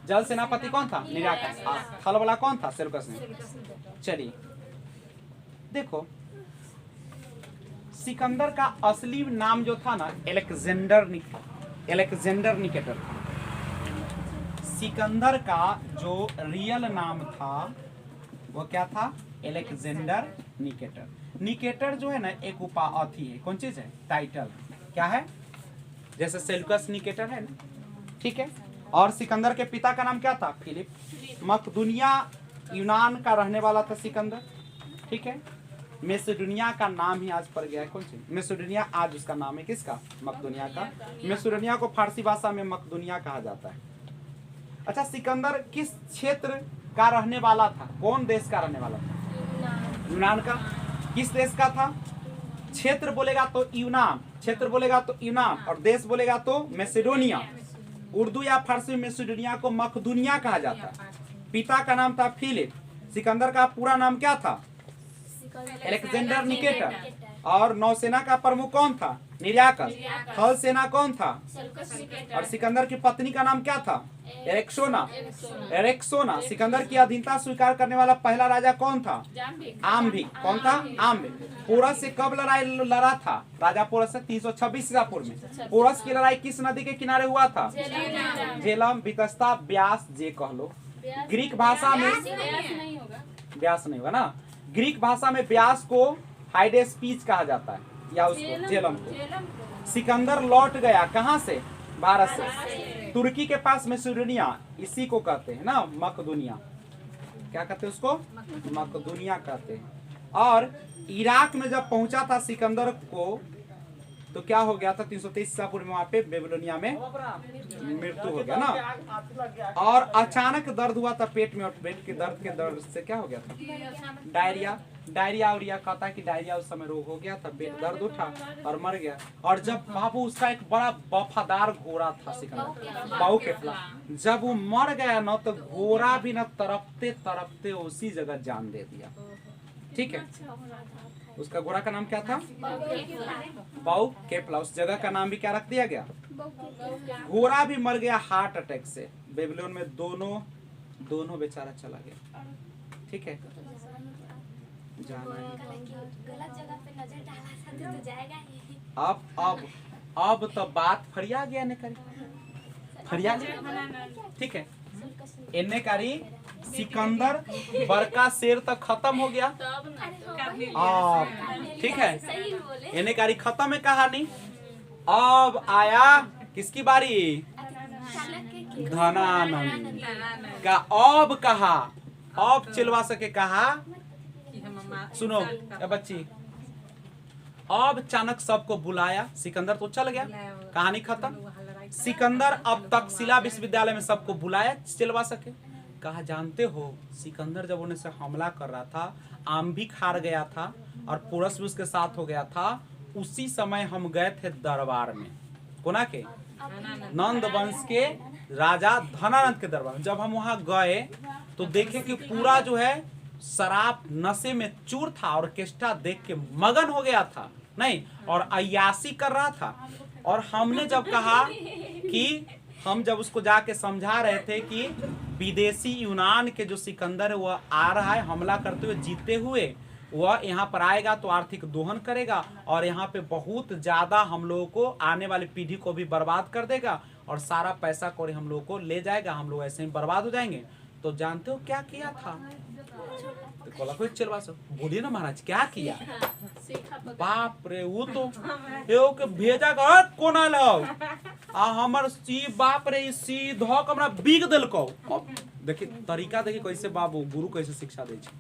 जल सेनापति कौन था? निर्याकस। थल वाला कौन था? Seleucus Nicator. चलिए देखो, सिकंदर का असली नाम जो था ना अलेक्जेंडर निकेटर था। सिकंदर का जो रियल नाम था वो क्या था? Alexander Nicator. निकेटर जो है ना एक उपाधि है, कौन चीज है? टाइटल। क्या है? जैसे सेल्यूकस निकेटर है ना, ठीक है। और सिकंदर के पिता का नाम क्या था? फिलिप। मकदुनिया यूनान का रहने वाला था सिकंदर, ठीक है। मेसिडोनिया का नाम ही आज पड़ गया है, कौन सी? मेसिडोनिया आज उसका नाम है, किसका? मकदुनिया का। मेसिडोनिया को फारसी भाषा में मकदुनिया कहा जाता है। अच्छा, सिकंदर किस क्षेत्र का रहने वाला था? कौन देश का रहने वाला था? यूनान का। किस देश का था? क्षेत्र बोलेगा तो यूनान, क्षेत्र बोलेगा तो यूनान, और देश बोलेगा तो मेसिडोनिया। उर्दू या फारसी में मेसिडोनिया को मकदुनिया कहा जाता है। पिता का नाम था फिलिप। सिकंदर का पूरा नाम क्या था? Alexander Nicator. और नौसेना का प्रमुख कौन था? निर्याकस। थल सेना कौन था? और सिकंदर की पत्नी का नाम क्या था? एरेक्सोना। सिकंदर की अधीनता स्वीकार करने वाला पहला राजा कौन था? आम्भिक। कौन था? आम्भिक। पोरस से कब लड़ाई लड़ा था? राजा पोरस से 326 ईसा पूर्व में। पोरस की लड़ाई किस नदी के किनारे हुआ था? झेलम, वितस्ता, ब्यास, जे कह लो। ग्रीक भाषा में ब्यास नहीं होगा ना। ग्रीक भाषा में ब्यास को हाइडेस्पीच कहा जाता है, या उसको झेलम को। सिकंदर लौट गया कहाँ से? भारत से। तुर्की के पास मेसिडोनिया, इसी को कहते हैं ना मकदुनिया। क्या कहते हैं उसको? मकदुनिया कहते हैं। और इराक में जब पहुंचा था सिकंदर को तो क्या हो गया था? 323 ईसा पूर्व में वहां पे बेबीलोनिया में मृत्यु हो गया ना। और अचानक दर्द हुआ था पेट में, और पेट के दर्द से क्या हो गया था? डायरिया। और यह कहता है कि डायरिया उस समय रोग हो गया था, पेट दर्द उठा और मर गया। और जब बाबू, उसका एक बड़ा वफादार घोड़ा था सिकंदर, बाऊ केपला, जब वो मर गया ना तो घोड़ा भी ना तड़पते तड़पते उसी जगह जान दे दिया, ठीक है। उसका घोड़ा का नाम क्या था? बाऊ केपला। उस जगह का नाम भी क्या रख दिया गया? घोड़ा भी मर गया हार्ट अटैक से। बेबीलोन में दोनों बेचारा चला गया, ठीक है। अब तो बात फरिया गया ने करी, फरिया ठीक है। इन्ने करी सिकंदर बड़का शेर तक खत्म हो गया, ठीक है। इन्ने करी खत्म है कहानी। अब आया किसकी बारी? धनानंद का। अब कहा, अब चिलवा सके कहा, सुनो बच्ची, अब चाणक्य सबको बुलाया। सिकंदर तो चल गया, कहानी खत्म। सिकंदर अब तक्षशिला विश्वविद्यालय में सबको बुलाया चिलवा सके। कहा जानते हो सिकंदर जब उन्हें से हमला कर रहा था, आम्भिक हार गया था और पोरस भी उसके साथ हो गया था। उसी समय हम गए थे दरबार में, कोना के? नंद वंश के राजा धनानंद के दरबार में। जब हम वहां गए तो देखे कि पूरा जो है शराब नशे में चूर था, ऑर्केस्ट्रा देख के मगन हो गया था, नहीं, और अय्यासी कर रहा था। और हमने जब कहा कि हम जब उसको जाके समझा रहे थे कि विदेशी यूनान के जो सिकंदर है वह आ रहा है हमला करते हुए, जीते हुए, वह यहाँ पर आएगा तो आर्थिक दोहन करेगा और यहाँ पे बहुत ज्यादा हम लोगों को, आने वाली पीढ़ी को भी बर्बाद कर देगा और सारा पैसा कौड़ी हम लोगों को ले जाएगा, हम लोग ऐसे ही बर्बाद हो जाएंगे। तो जानते हो क्या किया था? तो बोला कोई चिलवा सो, बोलिए ना महाराज क्या किया? बाप रे, वो तो के भेजा कर कोना लो आ हमर सी, बाप रे सी धो के हमरा बीग देलको। अब देखिए तरीका, देखिए कैसे बाबू गुरु कैसे शिक्षा दे छै।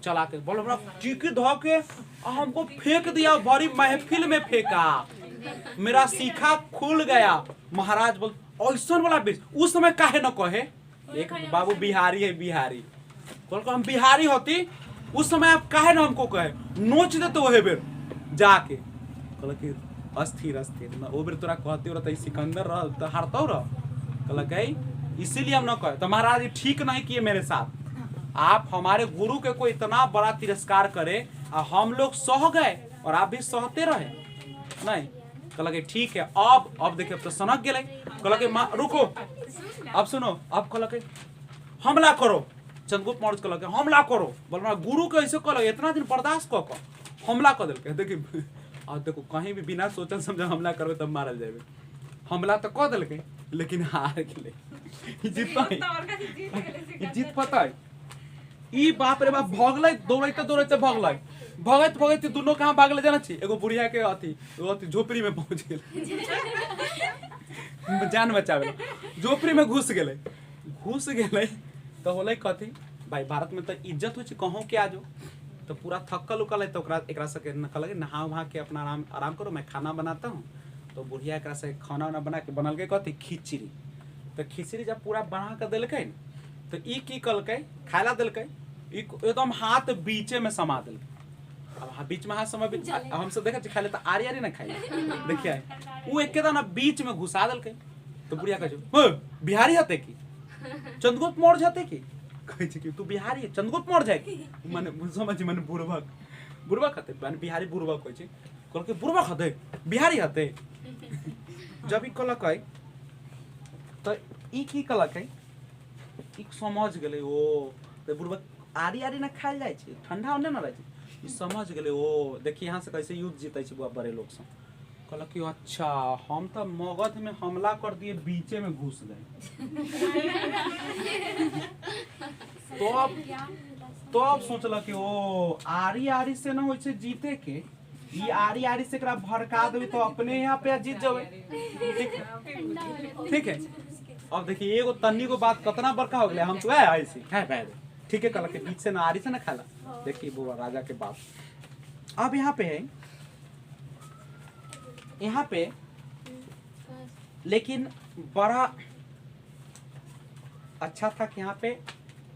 चला के बोल हमरा चीकी धो के हमको फेंक दिया, बड़ी महफिल में फेंका, मेरा सीखा खुल गया। महाराज बोल ऐसन वाला बीज उस समय काहे न कहे? एक बाबू बिहारी है, बिहारी बोल को हम बिहारी होती उस समय आप काहे ना हमको कहे, नोच देते वही बेर जाके। कहल कि अस्थिर अस्थिर ना, वो बेर तोरा कहते रह सिकंदर रह तो हारतो रह, कहलक इसीलिए हम न कहे तो महाराज ये ठीक नहीं किए मेरे साथ, आप हमारे गुरु के कोई इतना बड़ा तिरस्कार करे और हम लोग सह गए और आप भी सहते रहे नहीं। कहलक ठीक है, अब देखिए अब तो सनक गए। कहलक रुको अब सुनो, अब कहलक हमला करो। चंद्रगुप्त मौर्य कहलक हमला करो, बोल गुरु के ऐसे कहलक इतना दिन बर्दाश्त कऽ हमला कर दिल। देखिए और देखो कहीं भी बिना सोचल समझ हमला करबे तब मारल जाबे। हमला तो कह दिल लेकिन हार गेले। जीत पता है ई बाप रे बाप भगले, दौड़ते भगत दोनों कहाँ भागले जाना छी। एगो बुढ़िया के अथी झोपड़ी में पहुंच गेल, जान बचावे झोपड़ी में घुस गेले तो होले कथी भाई भारत में तो इज्जत हो कहूँ के आजो तो पूरा थकल उकल है तो एक सके कहल नहा वहा के अपना आराम करो, मैं खाना बनाता हूँ। तो बुढ़िया एक से खाना वाना बना के बनल कथी खिचड़ी। तो खिचड़ी जब पूरा बना के दिल्क तो ई की कलक खायला दिल्क एकदम हाथ बीचे में समा दिल्क। अब बीच में हाथ समा हम सब देखा खाए तो आरी ना खाई देखिए वो एकदम बीच में घुसा दिल्क। तो बुढ़िया कह बिहारी हते की चंद्रगुप्त मौर्य हते की कहे कि तू बिहारी है चंद्रगुप्त मौर्य जाए माने समझ माने बुर्बक हते माने बिहारी बुर्बक होय छै। कहल के बुर्बक हते बिहारी हते जब ई कहलक तो ई की कहलक ई समझ गेले ओ तो बुर्बक आरी ना खायल जाय छै ठंडा ओने ना रहे छै। ई समझ गेले ओ देखिए यहाँ से कैसे युद्ध जीते छै बुआ बड़े लोग सब। कहलक कि अच्छा हम तो मगध में हमला कर दिए बीचे में घुस गए। तो अब सोचल कि ओ आरी से ना हो जीते के ये आरी से भड़का देवे तो अपने यहाँ पे जीत जावे। ठीक है अब देखिए एगो तन्नी को बात कितना बड़का हो गया हम तो ऐसी है ठीक है। कहलक बीच से ना आरी से ना खाला। देखिए वो राजा के बात। अब यहाँ पे है यहाँ पे लेकिन बड़ा अच्छा था कि यहाँ पे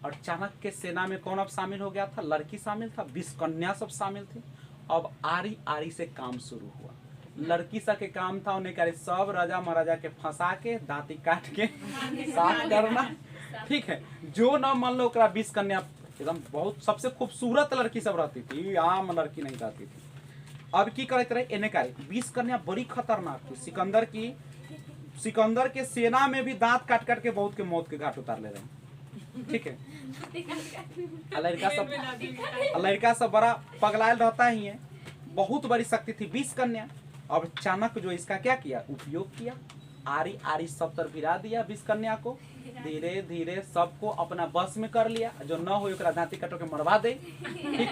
और चाणक्य के सेना में कौन अब शामिल हो गया था, लड़की शामिल था, 20 कन्या सब शामिल थी। अब आरी से काम शुरू हुआ। लड़की सा के काम था उन्हें करे सब राजा महाराजा के फंसा के दांती काट के साफ करना। ठीक है जो न मान लो 20 कन्या एकदम बहुत सबसे खूबसूरत लड़की सब रहती थी, आम लड़की नहीं रहती थी। अब की करते रहे एने का 20 कन्या बड़ी खतरनाक थी। सिकंदर के सेना में भी दांत काट काट के बहुत के मौत के घाट उतार ले रहे। ठीक है लड़का सब बड़ा पगलायल रहता ही है। बहुत बड़ी शक्ति थी 20 कन्या। अब चाणक्य जो इसका क्या किया उपयोग किया, आरी सब तरफ भिरा दिया 20 कन्या को। धीरे धीरे सबको अपना बस में कर लिया, जो न हो दांती काटो के मरवा दे। ठीक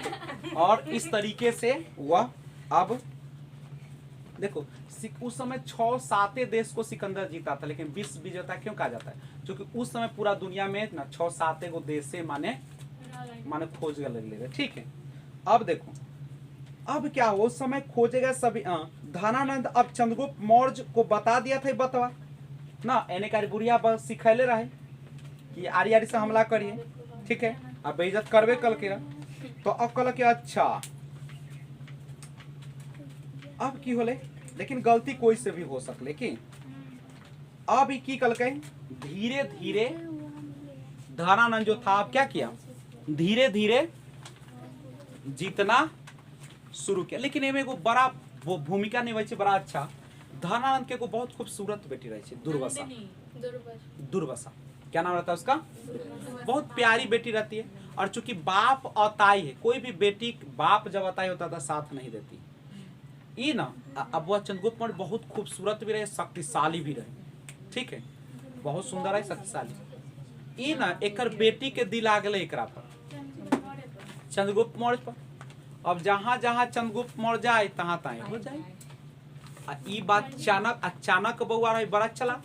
और इस तरीके से वह अब देखो उस समय 6-7 देश को सिकंदर जीता था, लेकिन विश्व विजेता क्यों कहा जाता है? क्योंकि उस समय पूरा दुनिया में ना 6-7 गो देश से माने खोज गए। ठीक है अब देखो अब क्या हो उस समय खोजेगा सभी धनानंद। अब चंद्रगुप्त मौर्य को बता दिया था बतवा ना एने कारी बुढ़िया बस सिखैले रहे कि आरी से हमला करिए। ठीक है अब बेइज्जत करबे कल के तो अब कल के अच्छा अब की होले, लेकिन गलती कोई से भी हो सकले। लेकिन अब की कल के धीरे धीरे धनानंद जो था अब क्या किया धीरे धीरे जीतना शुरू किया। लेकिन एमे एगो बड़ा वो भूमिका निभाई बड़ा अच्छा। धनानंद के को बहुत खूबसूरत बेटी रही दुर्वासा क्या नाम रहता है उसका, बहुत प्यारी बेटी रहती है। और चूंकि बाप अताई है, कोई भी बेटी बाप जब अताई होता था साथ नहीं देती। ई ना अब वह चंद्रगुप्त मौर्य बहुत खूबसूरत भी रहे, शक्तिशाली भी रहे। ठीक है बहुत सुंदर है शक्तिशाली। ई ना एकर बेटी के दिल आ गए एकरा पर चंद्रगुप्त मौर्य पर। अब जहां जहां चंद्रगुप्त मौर्य जाए तहां तहां हो जाए। ई बात अचानक बउआ रही बड़ा चला।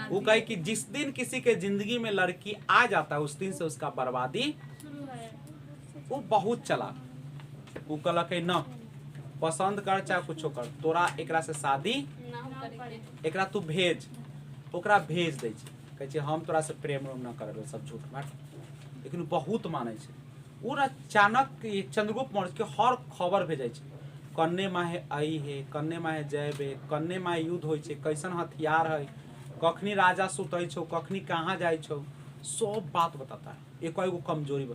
वो कहे कि जिस दिन किसी के जिंदगी में लड़की आ जाता है उस दिन से उसका बर्बादी। वो बहुत चला। वो कहलक न पसंद कर चाहे कुछ कर, तोरा एकरा से शादी एकरा तू भेज, ओकरा भेज दे कहे हम तोरा से प्रेम न करबे, सब झूठ बात। लेकिन बहुत माने वो ना चाणक्य चंद्रगुप्त मौर्य के हर खबर भेजे कन्ने माहे आई है, कन्ने माहे जयबे, कन्ने माहे युद्ध हो कैसन हथियार है, कखनी राजा सुतै छो, कखनी कहाँ जाए छो, सब बात बताता है। एक एगो कमजोरी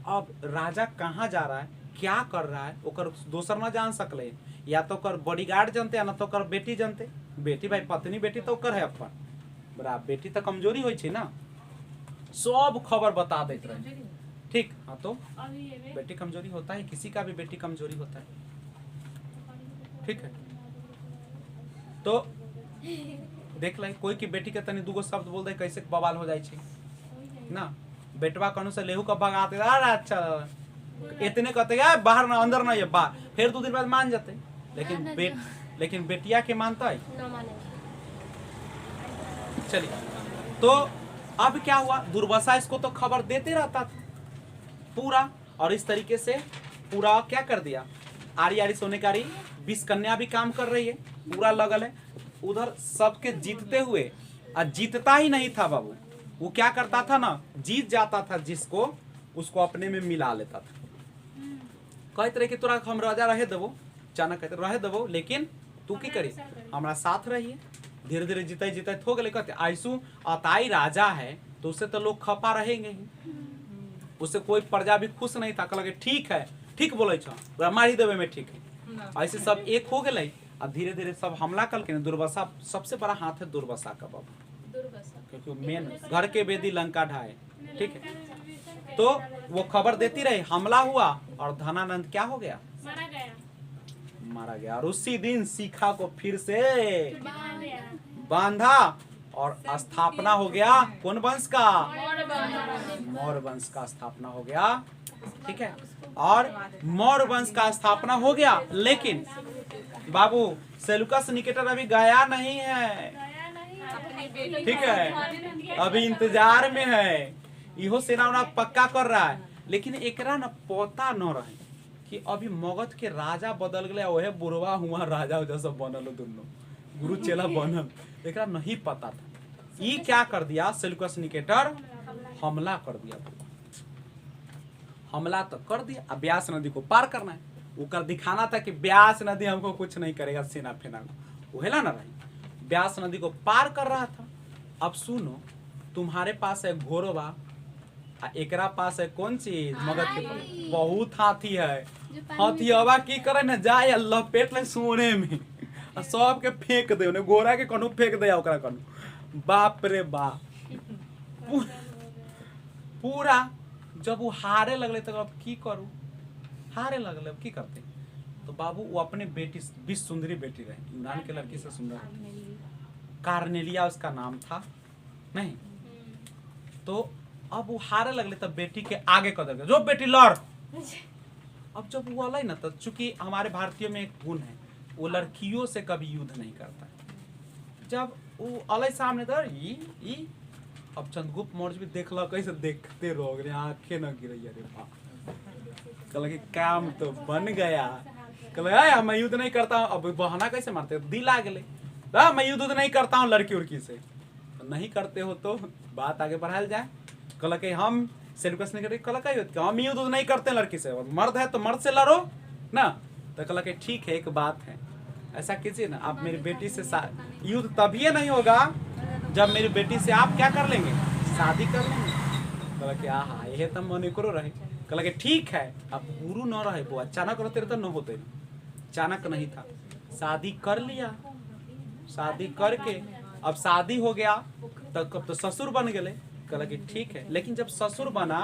अब राजा कहाँ जा रहा है, क्या कर रहा है, ओकर दोसर ना जान सकले, या तो ओकर बॉडीगार्ड जानते या ना तो ओकर बेटी जानते। बेटी भाई पत्नी बेटी तो ओकर है अपन, बराबर बेटी तो कमजोरी होई छे ना, सब खबर बता देते रहे। ठीक, हाँ तो बेटी कमजोरी होता है, किसी का भी बेटी कमजोरी होता है, ठीक है। तो देख ले कोई की बेटी के तनी दूगो शब्द बोल दे कैसे बवाल हो जाए ना। बेटवा कनु से लेहू का भगाते, अरे अच्छा इतने कहते हैं बाहर ना अंदर ना, ये बाहर, फिर 2 दिन बाद मान जाते। लेकिन बेटिया के मानता है। चलिए, तो अब क्या हुआ, दुर्वासा इसको तो खबर देते रहता था पूरा, और इस तरीके से पूरा क्या कर दिया, आरी आरी सोनेकारी 20 कन्या भी काम कर रही है, पूरा लगल है उधर सबके जीतते हुए। और जीतता ही नहीं था बाबू, वो क्या करता था ना, जीत जाता था जिसको उसको अपने में मिला लेता था। कहते रहे कि तोरा हम राजा रहे देवो, अचानक कहते रहे देवो, लेकिन तू की करी, हमारा साथ रहिए। धीरे धीरे जीते जीते हो गए। कहते आयसु अताई राजा है तो उससे तो लोग खपा रहेंगे ही, उससे कोई प्रजा भी खुश नहीं था। कहल ठीक है, ठीक बोले छो, मारी देवे में ठीक है। ऐसे सब एक हो गए, और धीरे धीरे सब हमला कल के। दुर्वासा सबसे बड़ा हाथ है दुर्वासा का बाबू, क्योंकि मेन घर के बेदी लंका ढाए, ठीक है। तो वो खबर देती रही, हमला हुआ और धनानंद क्या हो गया, मारा गया। और उसी दिन शिखा को फिर से बांधा और स्थापना हो गया कौन वंश का, मौर्य वंश का स्थापना हो गया, ठीक है। और मौर्य वंश का स्थापना हो गया, लेकिन बाबू सेलुकस निकेटर अभी गया नहीं है, ठीक है, अभी इंतजार में है। इहो सेना पक्का कर रहा है, लेकिन एकरा न पता न रहे कि अभी मगध के राजा बदल गए, वह बुढ़वा हुआ राजा जैसा बनल, दोनों गुरु चेला बनल, एकरा नहीं पता था। ये क्या कर दिया, सेलुकस निकेटर हमला कर दिया, हमला तो कर दिया। अब ब्यास नदी को पार करना है, उकर दिखाना था कि ब्यास नदी हमको कुछ नहीं करेगा, सेना फेना वो हेला ना रही। ब्यास नदी को पार कर रहा था। अब सुनो, तुम्हारे पास है घोड़वा, एकरा पास है कौन चीज, मगध के बहुत हाथी है। हाथीवा की करे न जाए लपेट ले सोने में, सब के फेंक दे, उन्हें घोड़ा के कनु फेंक दे, ओकरा कनु। बाप रे बाप, पूरा जब वो हारे लगले तो अब की करू, हारे लगले अब की करते। तो बाबू वो अपने बेटी, 20 सुंदरी बेटी रहे, यूनान के लड़की से सुंदर, कार्नेलिया उसका नाम था नहीं। तो अब वो हारे लगले तब बेटी के आगे कदर गए, जो बेटी लड़। अब जब वो अलग ना, तो चूंकि हमारे भारतीयों में एक गुण है, वो लड़कियों से कभी युद्ध नहीं करता। जब वो अलग सामने था, अब चंद्रगुप्त मौर्य भी देखला, कैसे देखते रह गए, आंखें न गिरी। अरे बाप, कहला कि काम तो बन गया। कहला मैं युद्ध नहीं करता हूँ। अब बहाना कैसे मारते, दिल आ गए, मैं युद्ध नहीं करता हूँ लड़की उड़की से। नहीं करते हो तो बात आगे बढ़ाया जाए। कहला कि हम सेलुकस नहीं करते, कहला हम युद्ध नहीं करते लड़की से, मर्द है तो मर्द से लड़ो ना। तो कहला कि ठीक है, एक बात है, ऐसा कीजिए ना, आप मेरी बेटी से युद्ध तभी नहीं होगा जब मेरी बेटी से आप क्या कर लेंगे, शादी कर लेंगे। कहला कि हाँ ये तो मन करो रहे। कहला कि ठीक है, अब गुरु न रहे, वो अचानक रहते तो न होते, अचानक नहीं था, शादी कर लिया। शादी करके अब शादी हो गया, तो ससुर बन गए। कहला कि ठीक है, लेकिन जब ससुर बना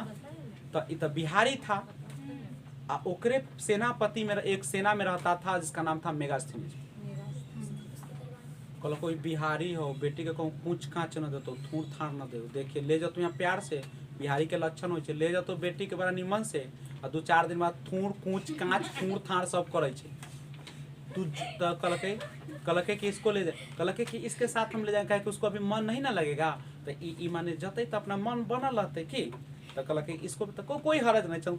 तो बिहारी था, ओकरे सेनापति में एक सेना में रहता था जिसका नाम था मेगास्थनीज। कहला कोई बिहारी हो, बेटी के कहूँ पूछ काँच न दे तो थूर थाड़ न दे, देखिए ले जाओ यहाँ प्यार से, बिहारी के लक्षण हो, ले जाओ तो बेटी के बड़ा निमन से, और 2-4 दिन बाद थूर कूच काँच थूर थाड़ सब करे। तू कहलके कि इसको ले जाए, कहलके कि इसके साथ हम ले जाए, कहे कि उसको अभी मन नहीं ना लगेगा, तो ई माने जते तो अपना मन बनल रहते की। तो कहलके इसको तो कोई हरज नहीं, चल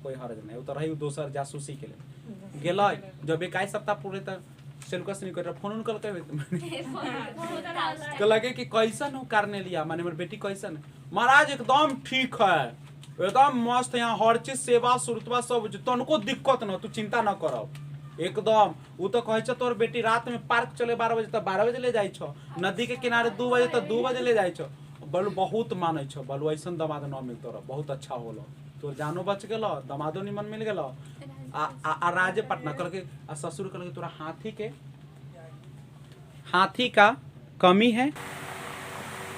कोई हरज नहीं, वो तो रही दोसर जासूसी के लिए गेल। जब 21 सप्ताह पूरे तो सेलुकस नहीं कर फोन कहलके कि कैसन हो कार्नेलिया, माने मेरी बेटी कैसन है। महाराज एकदम ठीक है, एकदम मस्त, यहाँ हर चीज सेवा सुरतवा सब, तनको दिक्कत न, तू चिंता न करो। एकदम वो तो कहे छो तोर बेटी रात में पार्क चले 12 बजे तो 12 बजे ले जाई छो, नदी के किनारे 2 बजे तो 2 बजे ले जाई छो। बोलू बहुत माने छो, बोलू ऐसा दामाद न मिलतो रह, बहुत अच्छा होलो, तोर जानो बच गेलो, दामादो निमन मिल गेलो। आ राजे पटना कल के ससुर कल के तोरा हाथी का कमी है।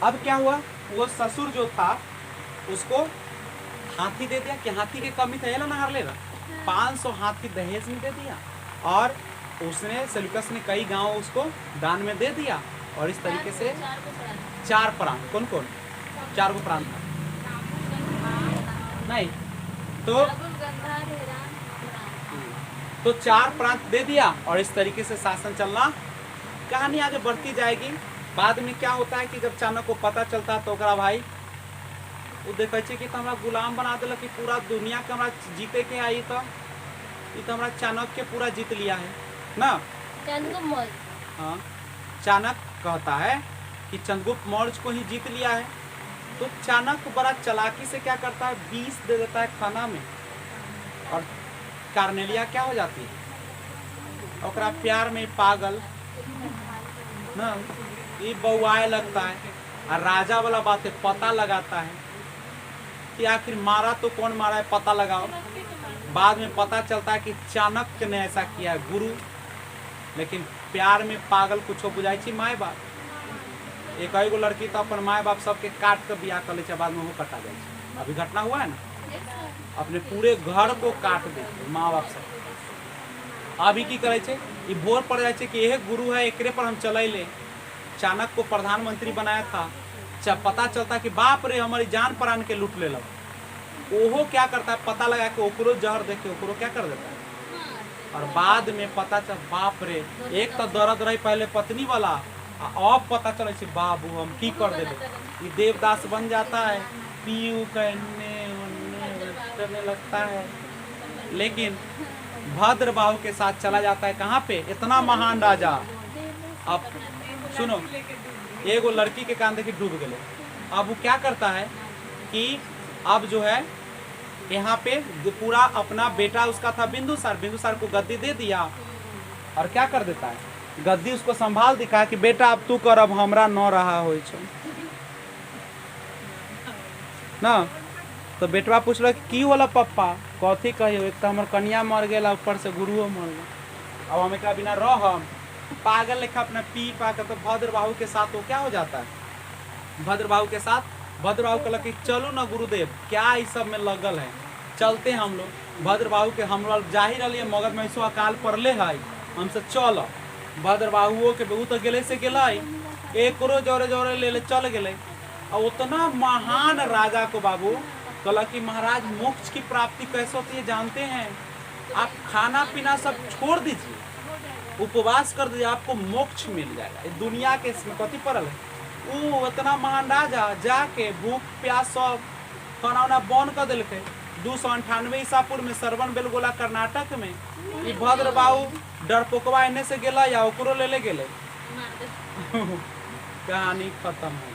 अब क्या हुआ, वो ससुर जो था उसको हाथी दे दिया कि हाथी के कमी था, ये ना ले 500 हाथी दहेज में दे दिया, और उसने सेल्यूकस ने कई गांव उसको दान में दे दिया। और इस तरीके से 4 प्रांत, कौन कौन 4 गो प्रांत था नहीं तो 4 प्रांत दे दिया, और इस तरीके से शासन चलना। कहानी आगे बढ़ती जाएगी। बाद में क्या होता है कि जब चाणक्य को पता चलता है तो ओकरा भाई वो देखे कि हमरा गुलाम बना दिल कि पूरा दुनिया के हमरा जीते के आई, तो हमरा चाणक्य के पूरा जीत लिया है ना। हाँ, चाणक्य कहता है कि चंद्रगुप्त मौर्य को ही जीत लिया है। तो चाणक्य बड़ा चालाकी से क्या करता है, विष दे देता है खाना में, और कार्नेलिया क्या हो जाती है, ओकरा प्यार में पागल ना, ये बउआए लगता है। और राजा वाला बात है, पता लगाता है कि आखिर मारा तो कौन मारा है, पता लगाओ। बाद में पता चलता है कि चाणक्य ने ऐसा किया, गुरु। लेकिन प्यार में पागल कुछ बुझाई छी माए बाप। एक गो लड़की तो अपन माए बाप सबके काट के बियाह कर ले, बाद में वो कटा जाए। अभी घटना हुआ है ना, अपने पूरे घर को काट दे माँ बाप सब। अभी की करे छे, ये भोर पड़ जाए कि यह गुरु है, एकरे पर हम चले ले। चाणक्य को प्रधानमंत्री बनाया था, जब पता चलता कि बाप रे हमारी जान प्राण के लूट ले लो, ओहो क्या करता है, पता लगा कि ओकरो जहर देके ओकरो क्या कर देता है। और बाद में पता चल बाप रे, एक तो दर्द रही पहले पत्नी वाला, अब पता चले कि बाबू हम की कर दे, ये देवदास बन जाता है, पीऊ करने लगता है। लेकिन भद्रबाहु के साथ चला जाता है कहाँ पे, इतना महान राजा। अब सुनो, एगो लड़की के कान देखी डूब गए। अब वो क्या करता है कि अब जो है यहाँ पे पूरा अपना बेटा उसका था बिंदुसार को गद्दी दे दिया, और क्या कर देता है, गद्दी उसको संभाल दिखा कि बेटा अब तू कर, अब हमरा न रहा हो ना। तो बेटवा पूछल की वाला पप्पा, कथी कहियो, एक तो हमार कन्या मर गया, ऊपर से गुरुओ मर गया, अब हम एक बिना रहम। पागल लेखा अपना पी पा कर तो भद्रबाहु के साथ वो क्या हो जाता है, भद्रबाहु के साथ भद्रबाहु कहल कि चलो ना गुरुदेव, क्या इस सब में लगल है, चलते हैं हम लोग। भद्रबाहु के हम लोग जाहिर रही मगर में ऐसो अकाल पड़ले है, हमसे चल। भद्रबाहुओ के बहुत गेले से गेल, एक जोरे जोरे ले चल गए। और उतना महान राजा को बाबू कहला कि महाराज मोक्ष की प्राप्ति कैसे होती है जानते हैं, आप खाना पीना सब छोड़ दीजिए, उपवास कर दीजिए, आपको मोक्ष मिल जाएगा। दुनिया के इसमें कथी पड़ल है, वो इतना महान राजा जाके भूख प्यास सब खाना उना बंद कर दिल। 298 ईसा पूर्व में सरवन बेलगोला कर्नाटक में ये भद्रबाहु डरपोकवा एने से गेला या ओकरो ले गेले। कहानी खत्म हो गई।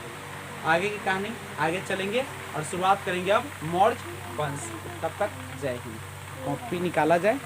आगे की कहानी आगे चलेंगे और शुरुआत करेंगे अब मौर्य वंश। तब तक जय हिंद। कॉपी निकाला जाए।